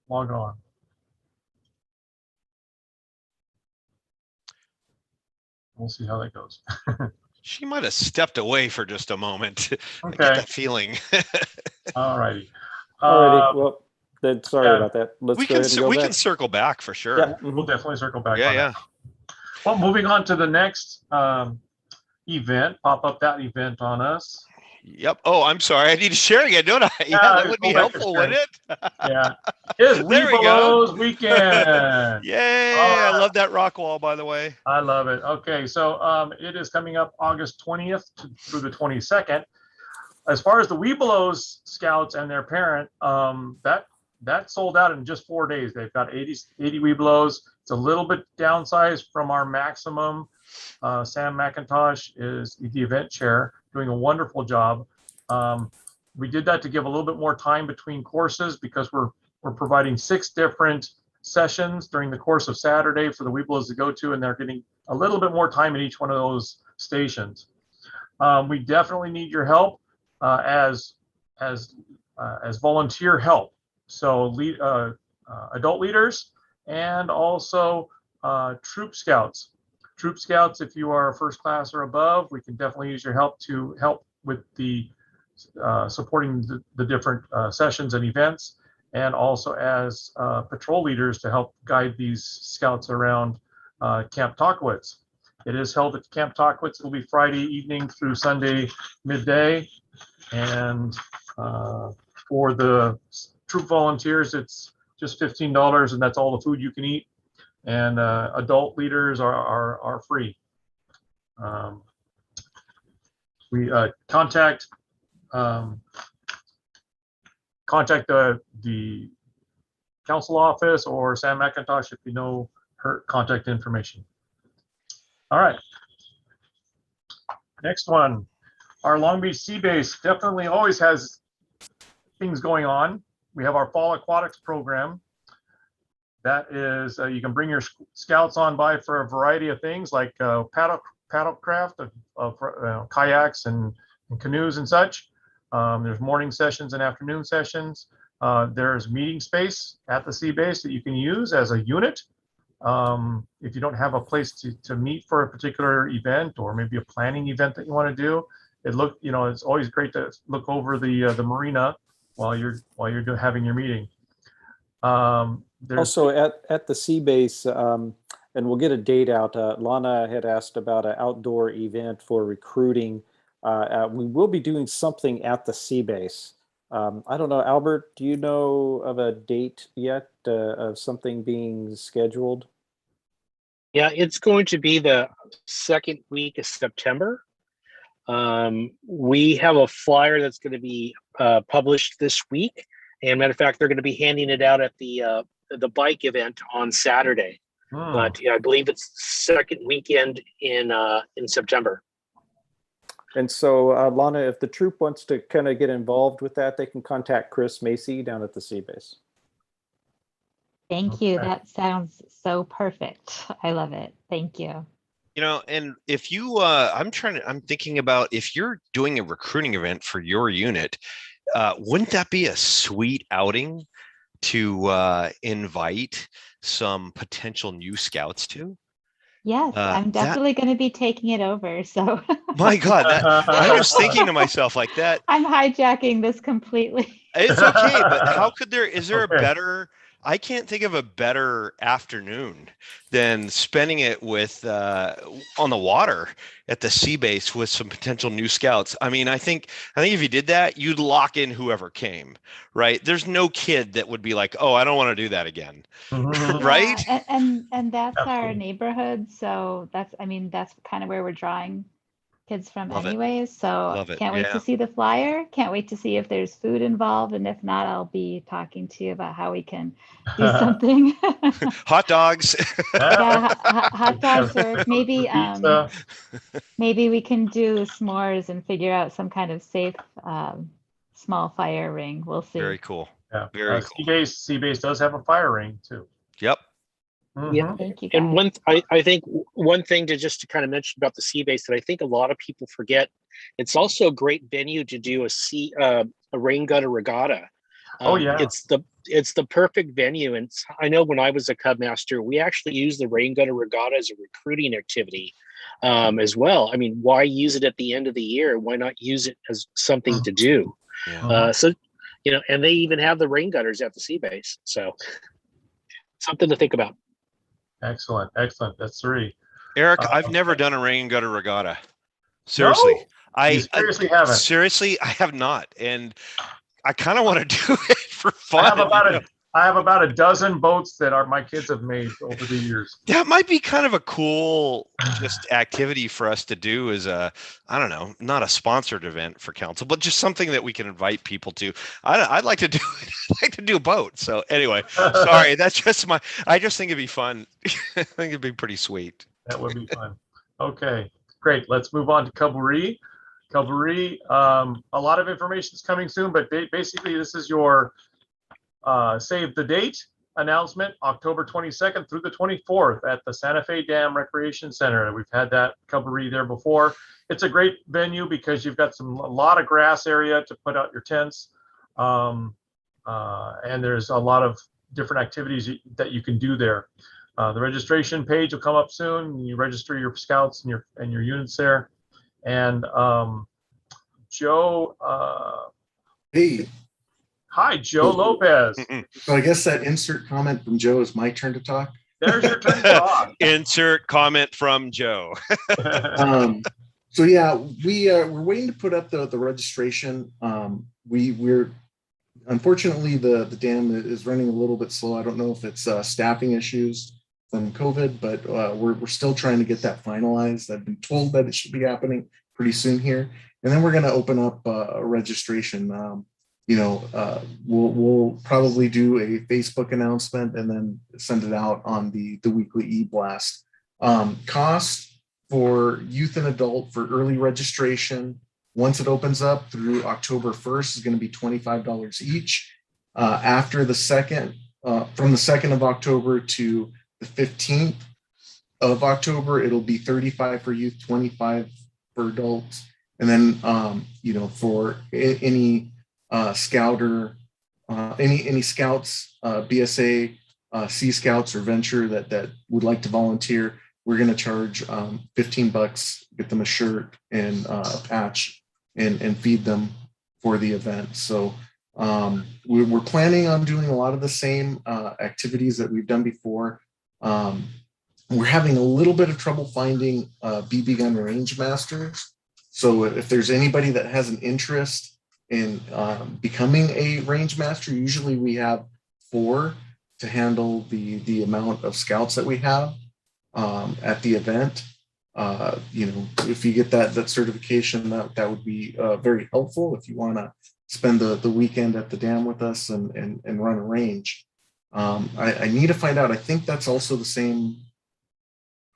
log on. We'll see how that goes. She might have stepped away for just a moment. I Okay. get that feeling. All righty. Well, then sorry yeah. about that. Let's we go can ahead and go we back. can circle back for sure. Yeah. We'll definitely circle back. Yeah, on yeah. that. Well, moving on to the next event, pop up that event on us. Yep. Oh, I'm sorry. I need to share again, don't I? Yeah, that would be go back to helpful, sharing. wouldn't it? Yeah. It's There we go. Webelos weekend. Yay. All I right. love that rock wall, by the way. I love it. Okay, so it is coming up August 20th through the 22nd. As far as the Webelos scouts and their parent, that sold out in just 4 days. They've got 80 Webelos. It's a little bit downsized from our maximum. Sam McIntosh is the event chair, doing a wonderful job. We did that to give a little bit more time between courses, because we're providing 6 different sessions during the course of Saturday for the Webelos to go to, and they're getting a little bit more time in each one of those stations. We definitely need your help as volunteer help. So adult leaders and also troop scouts. Troop scouts, if you are first class or above, we can definitely use your help to help with the supporting the different sessions and events, and also as patrol leaders to help guide these scouts around Camp Talkowitz. It is held at Camp Talkowitz. It'll be Friday evening through Sunday midday. And for the troop volunteers, it's just $15, and that's all the food you can eat. And adult leaders are free. We contact the council office or Sam McIntosh if you know her contact information. All right. Next one, our Long Beach Sea Base definitely always has things going on. We have our Fall Aquatics program. That is, you can bring your scouts on by for a variety of things like paddlecraft of kayaks and canoes and such. There's morning sessions and afternoon sessions. There's meeting space at the sea base that you can use as a unit. If you don't have a place to meet for a particular event, or maybe a planning event that you want to do, it's always great to look over the marina while you're having your meeting. Also at the sea base, and we'll get a date out. Lana had asked about an outdoor event for recruiting. We will be doing something at the sea base. I don't know, Albert, do you know of a date yet of something being scheduled? Yeah, it's going to be the second week of September. We have a flyer that's going to be published this week. And matter of fact, they're going to be handing it out at the bike event on Saturday. But yeah, I believe it's second weekend in September. And so, Lana, if the troop wants to kind of get involved with that, they can contact Chris Macy down at the sea base. Thank you. That sounds so perfect. I love it. Thank you. And if you, I'm thinking about if you're doing a recruiting event for your unit, wouldn't that be a sweet outing to invite some potential new scouts to? Yes, I'm That, definitely going to be taking it over. So my God, that I'm just thinking to myself like that. I'm hijacking this completely. It's okay, but how could is there a Okay. better, I can't think of a better afternoon than spending it with on the water at the sea base with some potential new scouts. I mean, I think if you did that, you'd lock in whoever came, right? There's no kid that would be like, "Oh, I don't want to do that again." Mhm. Right? Yeah, and that's our Absolutely. neighborhood. So that's kind of where we're drawing kids from Love it. anyways. So Love it. can't wait to Yeah. see the flyer. Can't wait to see if there's food involved. And if not, I'll be talking to you about how we can do something. Hot dogs. Yeah, hot dogs work. Maybe Pizza. maybe we can do s'mores and figure out some kind of safe small fire ring. We'll Very see. cool. Yeah. Very cool. Sea-Base does have a fire ring too. Yep. Yeah. Mhm. Thank you And guys. I think one thing to kind of mention about the sea base that I think a lot of people forget, it's also a great venue to do a rain gutter regatta. Oh yeah. It's the perfect venue, and I know when I was a Cub Master, we actually used the rain gutter regatta as a recruiting activity as well. I mean, why use it at the end of the year? Why not use it as something to do? Yeah. Mhm. So and they even have the rain gutters at the sea base, so something to think about. Excellent. Excellent. That's 3. Eric, Uh, I've never done a rain gutter regatta. no, Seriously. you seriously haven't. Seriously, I have not. And I kind of want to do it for I fun. have about a dozen boats that my kids have made over the years. That might be kind of a cool just activity for us to do as I don't know, not a sponsored event for council, but just something that we can invite people to. I'd like to do it. I'd like to do a boat. So anyway, sorry, that's just I just think it'd be fun. I think it'd be pretty sweet. That would be fun. Okay, great. Let's move on to Cavalry. Cavalry, a lot of information is coming soon, but basically this is your save the date announcement, October 22nd through the 24th at the Santa Fe Dam Recreation Center. We've had that Cavalry there before. It's a great venue because you've got a lot of grass area to put out your tents. And there's a lot of different activities that you can do there. The registration page will come up soon. You register your scouts and your units there. And Joe, Hey, hi, Joe Lopez. so I guess that insert comment from Joe is my turn to talk. There's your turn to talk. Insert comment from Joe. So yeah, we're waiting to put up the registration. We're unfortunately the dam is running a little bit slow. I don't know if it's staffing issues from COVID, but we're still trying to get that finalized. I've been told that it should be happening pretty soon here, and then we're going to open up a registration. We'll probably do a Facebook announcement and then send it out on the weekly e-blast. Cost for youth and adult for early registration, once it opens up through October 1st, is going to be $25 each. After the second, from the 2nd of October to the 15th of October, it'll be $35 for youth, $25 for adults. And then, for any scouter, any scouts, BSA, Sea Scouts or Venture that would like to volunteer, we're going to charge $15, get them a shirt and a patch and feed them for the event. So we're planning on doing a lot of the same activities that we've done before. We're having a little bit of trouble finding BB gun range masters. So if there's anybody that has an interest in becoming a range master, usually we have 4 to handle the amount of scouts that we have at the event. If you get that certification, that would be very helpful if you want to spend the weekend at the dam with us and run a range. I need to find out. I think that's also the same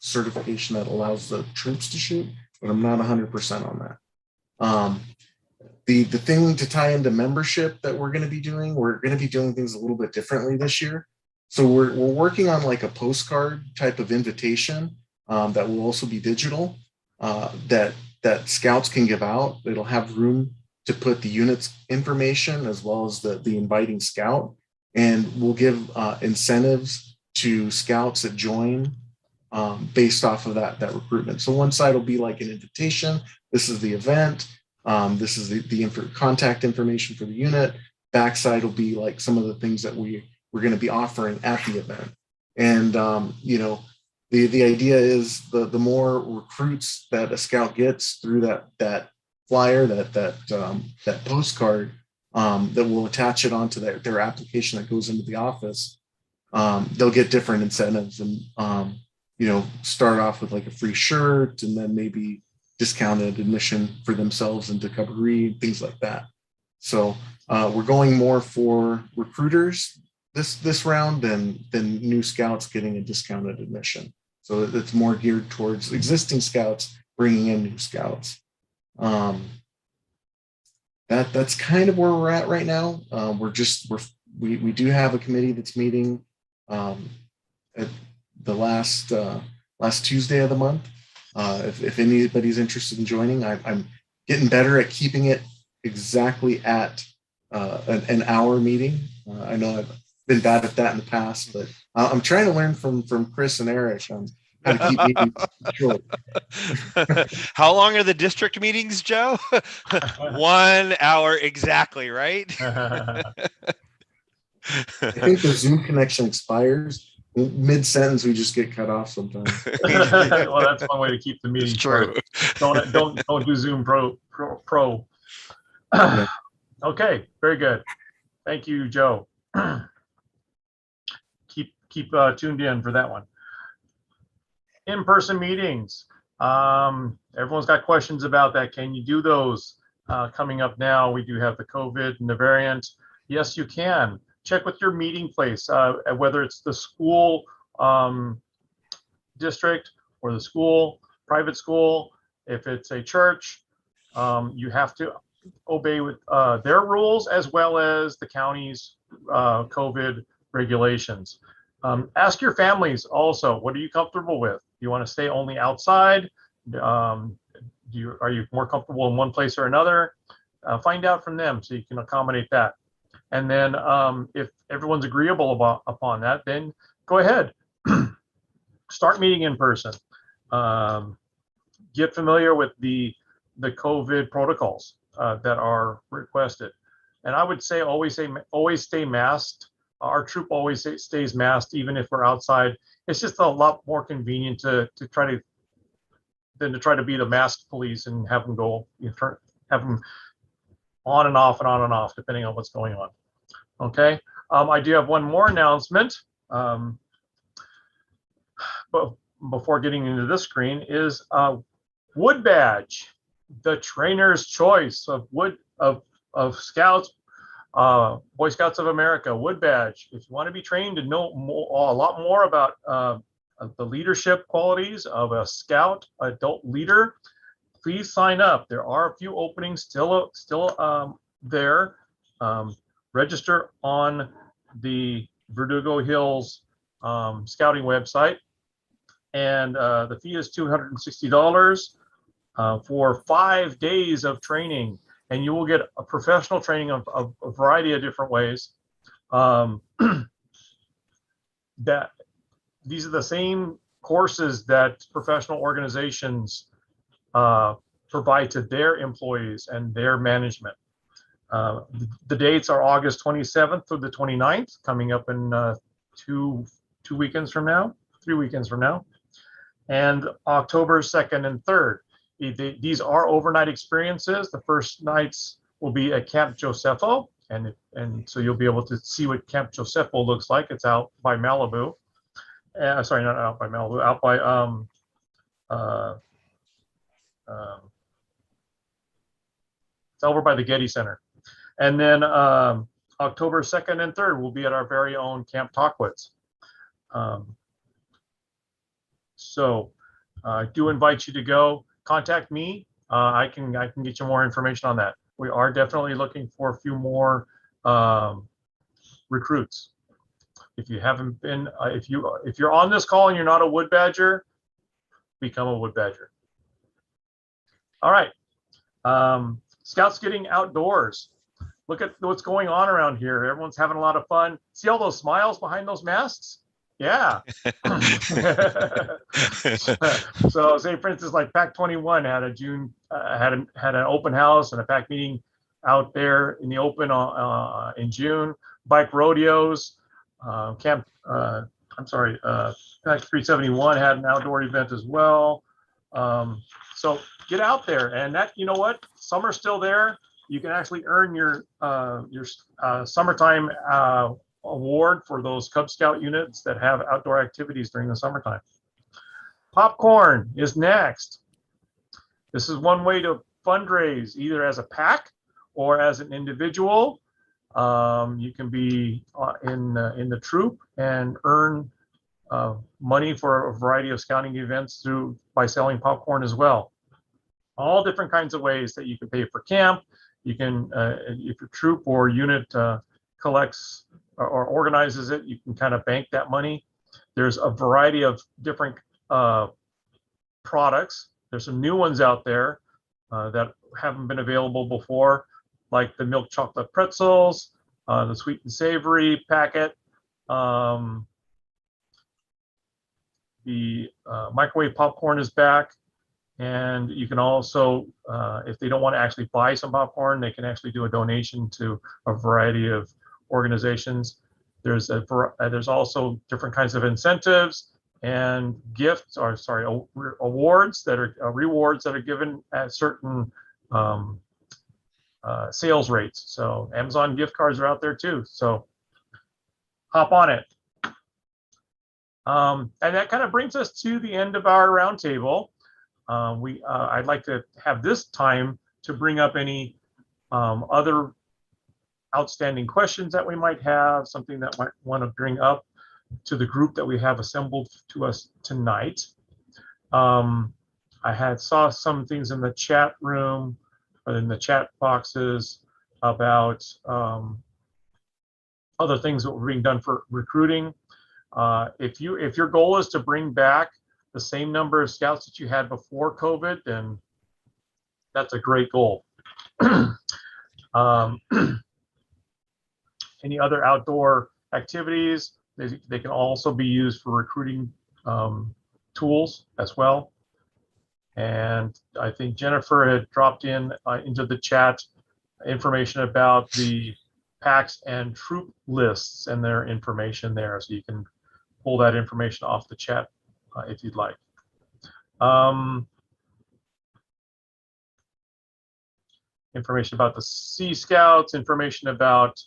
certification that allows the troops to shoot, but I'm not 100% on that. The thing to tie into membership that we're going to be doing things a little bit differently this year. So we're working on like a postcard type of invitation that will also be digital that scouts can give out. It'll have room to put the unit's information as well as the inviting scout, and we'll give incentives to scouts that join based off of that recruitment. So one side will be like an invitation. This is the event. This is the contact information for the unit. Backside will be like some of the things that we're going to be offering at the event. And the idea is the more recruits that a scout gets through that flyer, that postcard, that will attach it onto their application that goes into the office. They'll get different incentives, and start off with like a free shirt, and then maybe discounted admission for themselves into Cabaret, things like that. So we're going more for recruiters this round than new scouts getting a discounted admission. So it's more geared towards existing scouts bringing in new scouts. That's kind of where we're at right now. We do have a committee that's meeting at the last Tuesday of the month. If anybody's interested in joining, I'm getting better at keeping it exactly at an hour meeting. I know I've been bad at that in the past, but I'm trying to learn from Chris and Eric on how to keep meetings short. How long are the district meetings, Joe? 1 hour exactly, right? I think the Zoom connection expires mid-sentence. We just get cut off sometimes. Well, that's one way to keep the meeting true. short. Don't do Zoom Pro. Yeah. Okay, very good. Thank you, Joe. Keep tuned in for that one. In-person meetings. Everyone's got questions about that. Can you do those coming up now? We do have the COVID and the variant. Yes, you can. Check with your meeting place, whether it's the school district or the school, private school. If it's a church, you have to obey with their rules as well as the county's COVID regulations. Ask your families also, what are you comfortable with? Do you want to stay only outside? Are you more comfortable in one place or another? Find out from them so you can accommodate that. And then if everyone's agreeable upon that, then go ahead. Start meeting in person. Get familiar with the COVID protocols that are requested. And I would say always stay masked. Our troop always stays masked, even if we're outside. It's just a lot more convenient to try to be the masked police and have them go, have them on and off and on and off, depending on what's going on. Okay. I do have one more announcement. But before getting into this screen is Wood Badge, the trainer's choice of Scouts. Boy Scouts of America, Wood Badge. If you want to be trained to know a lot more about the leadership qualities of a Scout adult leader, please sign up. There are a few openings still there. Register on the Verdugo Hills Scouting website, and the fee is $260 for 5 days of training. And you will get a professional training of a variety of different ways. That these are the same courses that professional organizations provide to their employees and their management. The dates are August 27th through the 29th, coming up in 3 weekends from now, and October 2nd and 3rd. These are overnight experiences. The first nights will be at Camp Josepho, and so you'll be able to see what Camp Josepho looks like. It's out by Malibu. Sorry, not out by Malibu, out by it's over by the Getty Center. And then October 2nd and 3rd will be at our very own Camp Tockwitz. So I do invite you to go. Contact me. I can get you more information on that. We are definitely looking for a few more recruits. If you haven't been, if you're on this call and you're not a Wood Badger, become a Wood Badger. All right. Scouts getting outdoors. Look at what's going on around here. Everyone's having a lot of fun. See all those smiles behind those masks? Yeah. So say for instance, like PAC 21 had a June had an open house and a PAC meeting out there in the open in June. Bike rodeos, PAC 371 had an outdoor event as well. So get out there, and that, you know what, summer's still there. You can actually earn your summertime award for those Cub Scout units that have outdoor activities during the summertime. Popcorn is next. This is one way to fundraise, either as a pack or as an individual. You can be in the troop and earn money for a variety of scouting events by selling popcorn as well. All different kinds of ways that you can pay for camp. You can, if your troop or unit collects or organizes it, you can kind of bank that money. There's a variety of different products. There's some new ones out there that haven't been available before, like the milk chocolate pretzels, the sweet and savory packet, the microwave popcorn is back. And you can also, if they don't want to actually buy some popcorn, they can actually do a donation to a variety of organizations. There's also different kinds of incentives and gifts, or sorry, awards that are rewards that are given at certain sales rates. So Amazon gift cards are out there too. So hop on it. And that kind of brings us to the end of our roundtable. I'd like to have this time to bring up any other outstanding questions that we might have, something that might want to bring up to the group that we have assembled to us tonight. I saw some things in the chat room, in the chat boxes about other things that were being done for recruiting. If your goal is to bring back the same number of scouts that you had before COVID, then that's a great goal. Any other outdoor activities, they can also be used for recruiting tools as well. And I think Jennifer had dropped in into the chat information about the packs and troop lists and their information there, so you can pull that information off the chat if you'd like. Information about the Sea Scouts, information about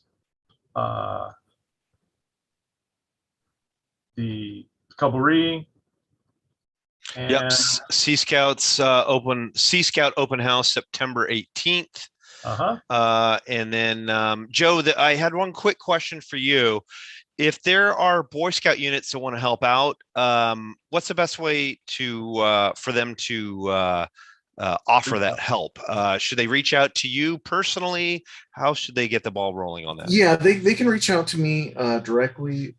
the cavalry. Yep, Sea Scouts Sea Scout open house September 18th. And then Joe, I had one quick question for you. If there are Boy Scout units that want to help out, what's the best way to for them to offer that help? Should they reach out to you personally? How should they get the ball rolling on that? Yeah, they can reach out to me directly.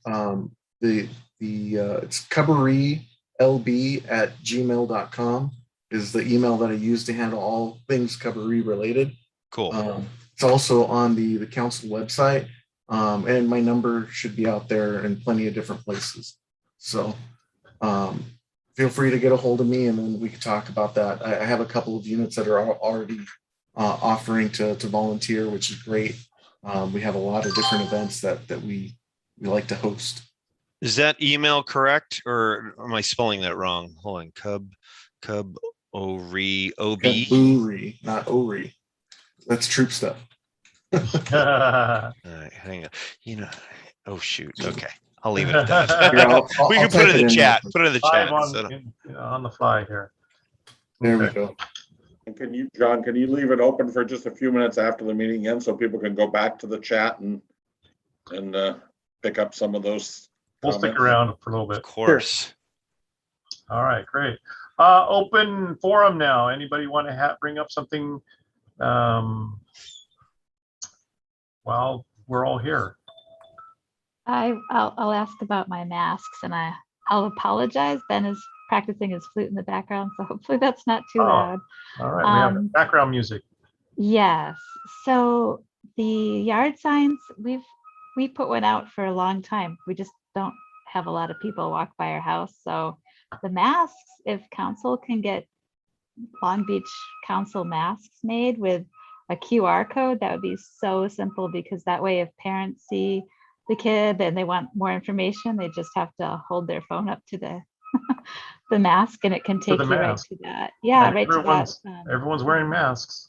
It's cabaretlb@gmail.com is the email that I use to handle all things cabaret related. Cool. It's also on the council website, and my number should be out there in plenty of different places. So feel free to get a hold of me, and then we can talk about that. I have a couple of units that are already offering to volunteer, which is great. We have a lot of different events that we like to host. Is that email correct, or am I spelling that wrong? Hold on, Cub Ori OB. Uri, not Ori. That's troop stuff. All right, hang on. You know, oh shoot. Okay, I'll leave it at that. We can put it in the chat. Put it in the chat on the fly here. There we go. And can you, John, can you leave it open for just a few minutes after the meeting ends so people can go back to the chat and pick up some of those? We'll stick around for a little bit. Of course. All right, great. Open forum now. Anybody want to bring up something while we're all here? I'll ask about my masks, and I'll apologize. Ben is practicing his flute in the background, so hopefully that's not too loud. All right, we have background music. Yes. So the yard signs, we put one out for a long time. We just don't have a lot of people walk by our house. So the masks, if council can get Long Beach Council masks made with a QR code, that would be so simple, because that way if parents see the kid and they want more information, they just have to hold their phone up to the the mask and it can take the you right mask. to that. Yeah, And right to that. everyone's wearing masks.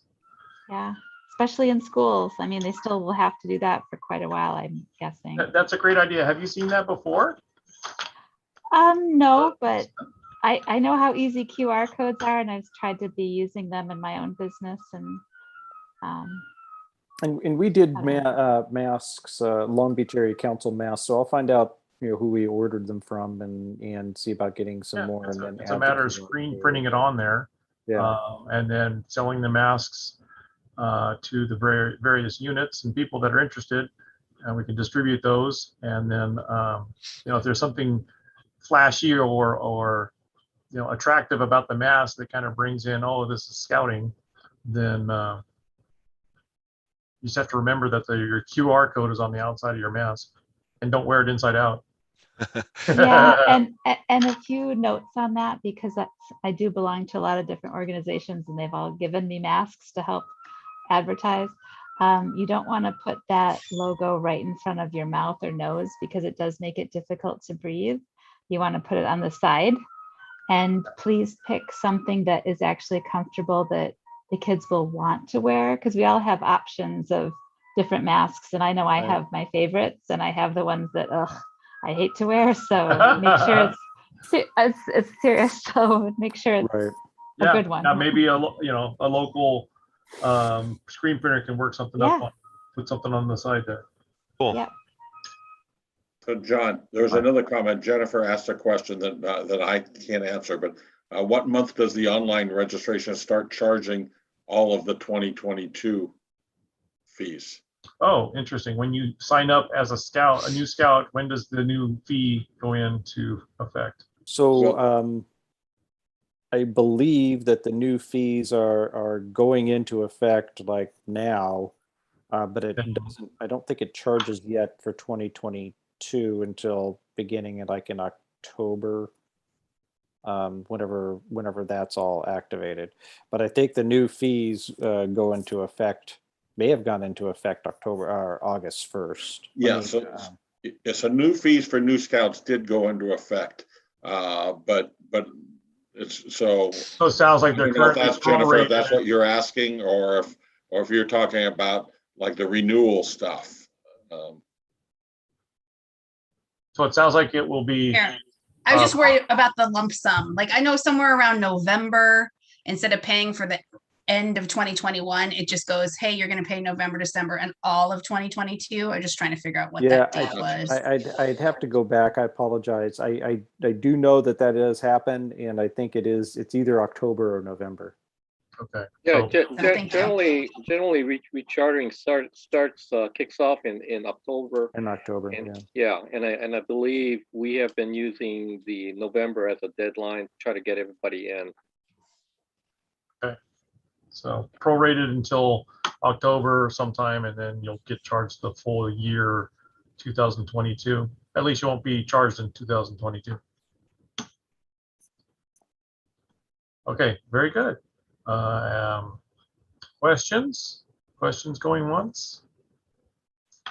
Yeah, especially in schools. I mean, they still will have to do that for quite a while, I'm guessing. That's a great idea. Have you seen that before? No, but I know how easy QR codes are, and I've tried to be using them in my own business. And we did I masks, Long Beach Area Council masks. So I'll find out, who we ordered them from and see about getting some Yeah, more. it's And a, then it's a add the matter of QR screen code. printing it on there, Yeah. and then selling the masks to the various units and people that are interested, and we can distribute those. And then, if there's something flashy or attractive about the mask that kind of brings in, oh, this is scouting, then you just have to remember that your QR code is on the outside of your mask, and don't wear it inside out. Yeah, and a few notes on that, because I do belong to a lot of different organizations and they've all given me masks to help advertise. You don't want to put that logo right in front of your mouth or nose, because it does make it difficult to breathe. You want to put it on the side, and please pick something that is actually comfortable, that the kids will want to wear, because we all have options of different masks, and I know I have my favorites and I have the ones that I hate to wear. So make sure it's serious. So make sure it's Right. a good one. Now maybe a local screen printer can work something up, put something on the side there. Cool. Yep. So John, there's another comment. Jennifer asked a question that I can't answer, but what month does the online registration start charging all of the 2022 fees? Oh, interesting. When you sign up as a new scout, when does the new fee go into effect? So I believe that the new fees are going into effect like now, but it doesn't. I don't think it charges yet for 2022 until beginning in October, whenever that's all activated. But I think the new fees go into effect. May have gone into effect October or August 1st. Yeah, so it's a new fees for new scouts did go into effect, but it's so. So it sounds like they're currently. That's Jennifer. If that's prorated. what you're asking, or if you're talking about like the renewal stuff. So it sounds like it will be. Yeah. I was just worried about the lump sum. Like I know somewhere around November, instead of paying for the end of 2021, it just goes, hey, you're going to pay November, December, and all of 2022. I'm just trying to figure out what that date was. I'd have to go back. I apologize. I do know that does happen, and I think it's either October or November. Okay. Yeah, So, generally rechartering kicks off in October. In October, yeah. And I believe we have been using the November as a deadline to try to get everybody in. okay. So prorated until October sometime, and then you'll get charged the full year 2022. At least you won't be charged in 2022. Okay, very good. Questions going once?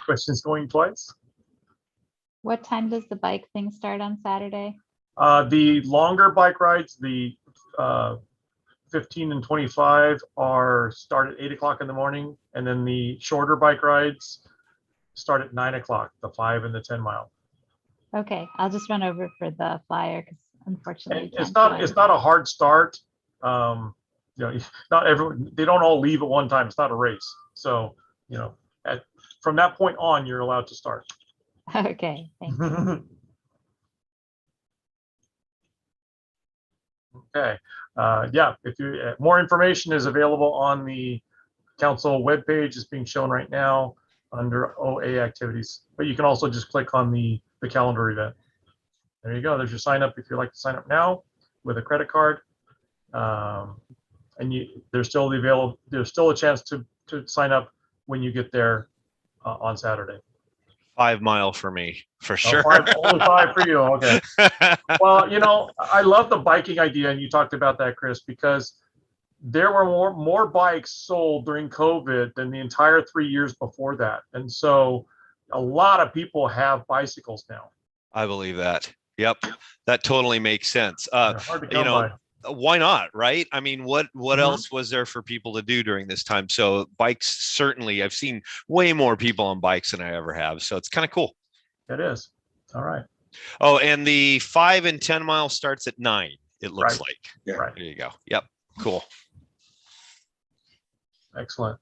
Questions going twice? What time does the bike thing start on Saturday? The longer bike rides, the 15 and 25 start at 8 o'clock in the morning, and then the shorter bike rides start at 9 o'clock, the 5 and the 10 mile. Okay, I'll just run over for the flyer, because unfortunately It's not a hard start. Not everyone, they don't all leave at one time. It's not a race. So, from that point on, you're allowed to start. Okay, thank you. Okay. If more information is available on the council webpage. It's being shown right now under OA activities, but you can also just click on the calendar event. There you go. There's your sign up if you'd like to sign up now with a credit card. And there's still a chance to sign up when you get there on Saturday. 5 mile for me, for Oh, sure. only 5 for you. Okay. Well, I love the biking idea, and you talked about that, Chris, because there were more bikes sold during COVID than the entire 3 years before that. And so a lot of people have bicycles now. I believe that. Yep. That totally makes sense. They're hard to come by. Why not, right? I mean, what Mhm. else was there for people to do during this time? So bikes, certainly, I've seen way more people on bikes than I ever have. So it's kind of cool. It is. All right. Oh, and the 5 and 10 mile starts at 9, it looks Right. like. Yeah. Right. There you go. Yep. Cool. Excellent.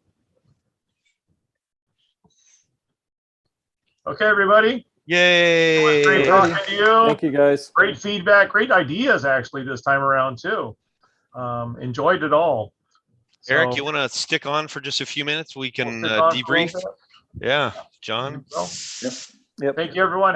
Okay, everybody. Yay. It was great talking to you. Thank you, guys. Great feedback, great ideas actually this time around too. Enjoyed it all. Eric, So, you want to stick on for just a few minutes? We can we'll stick on for a debrief. little Yeah, bit. John. Well, Yep. Yep. thank you, everyone.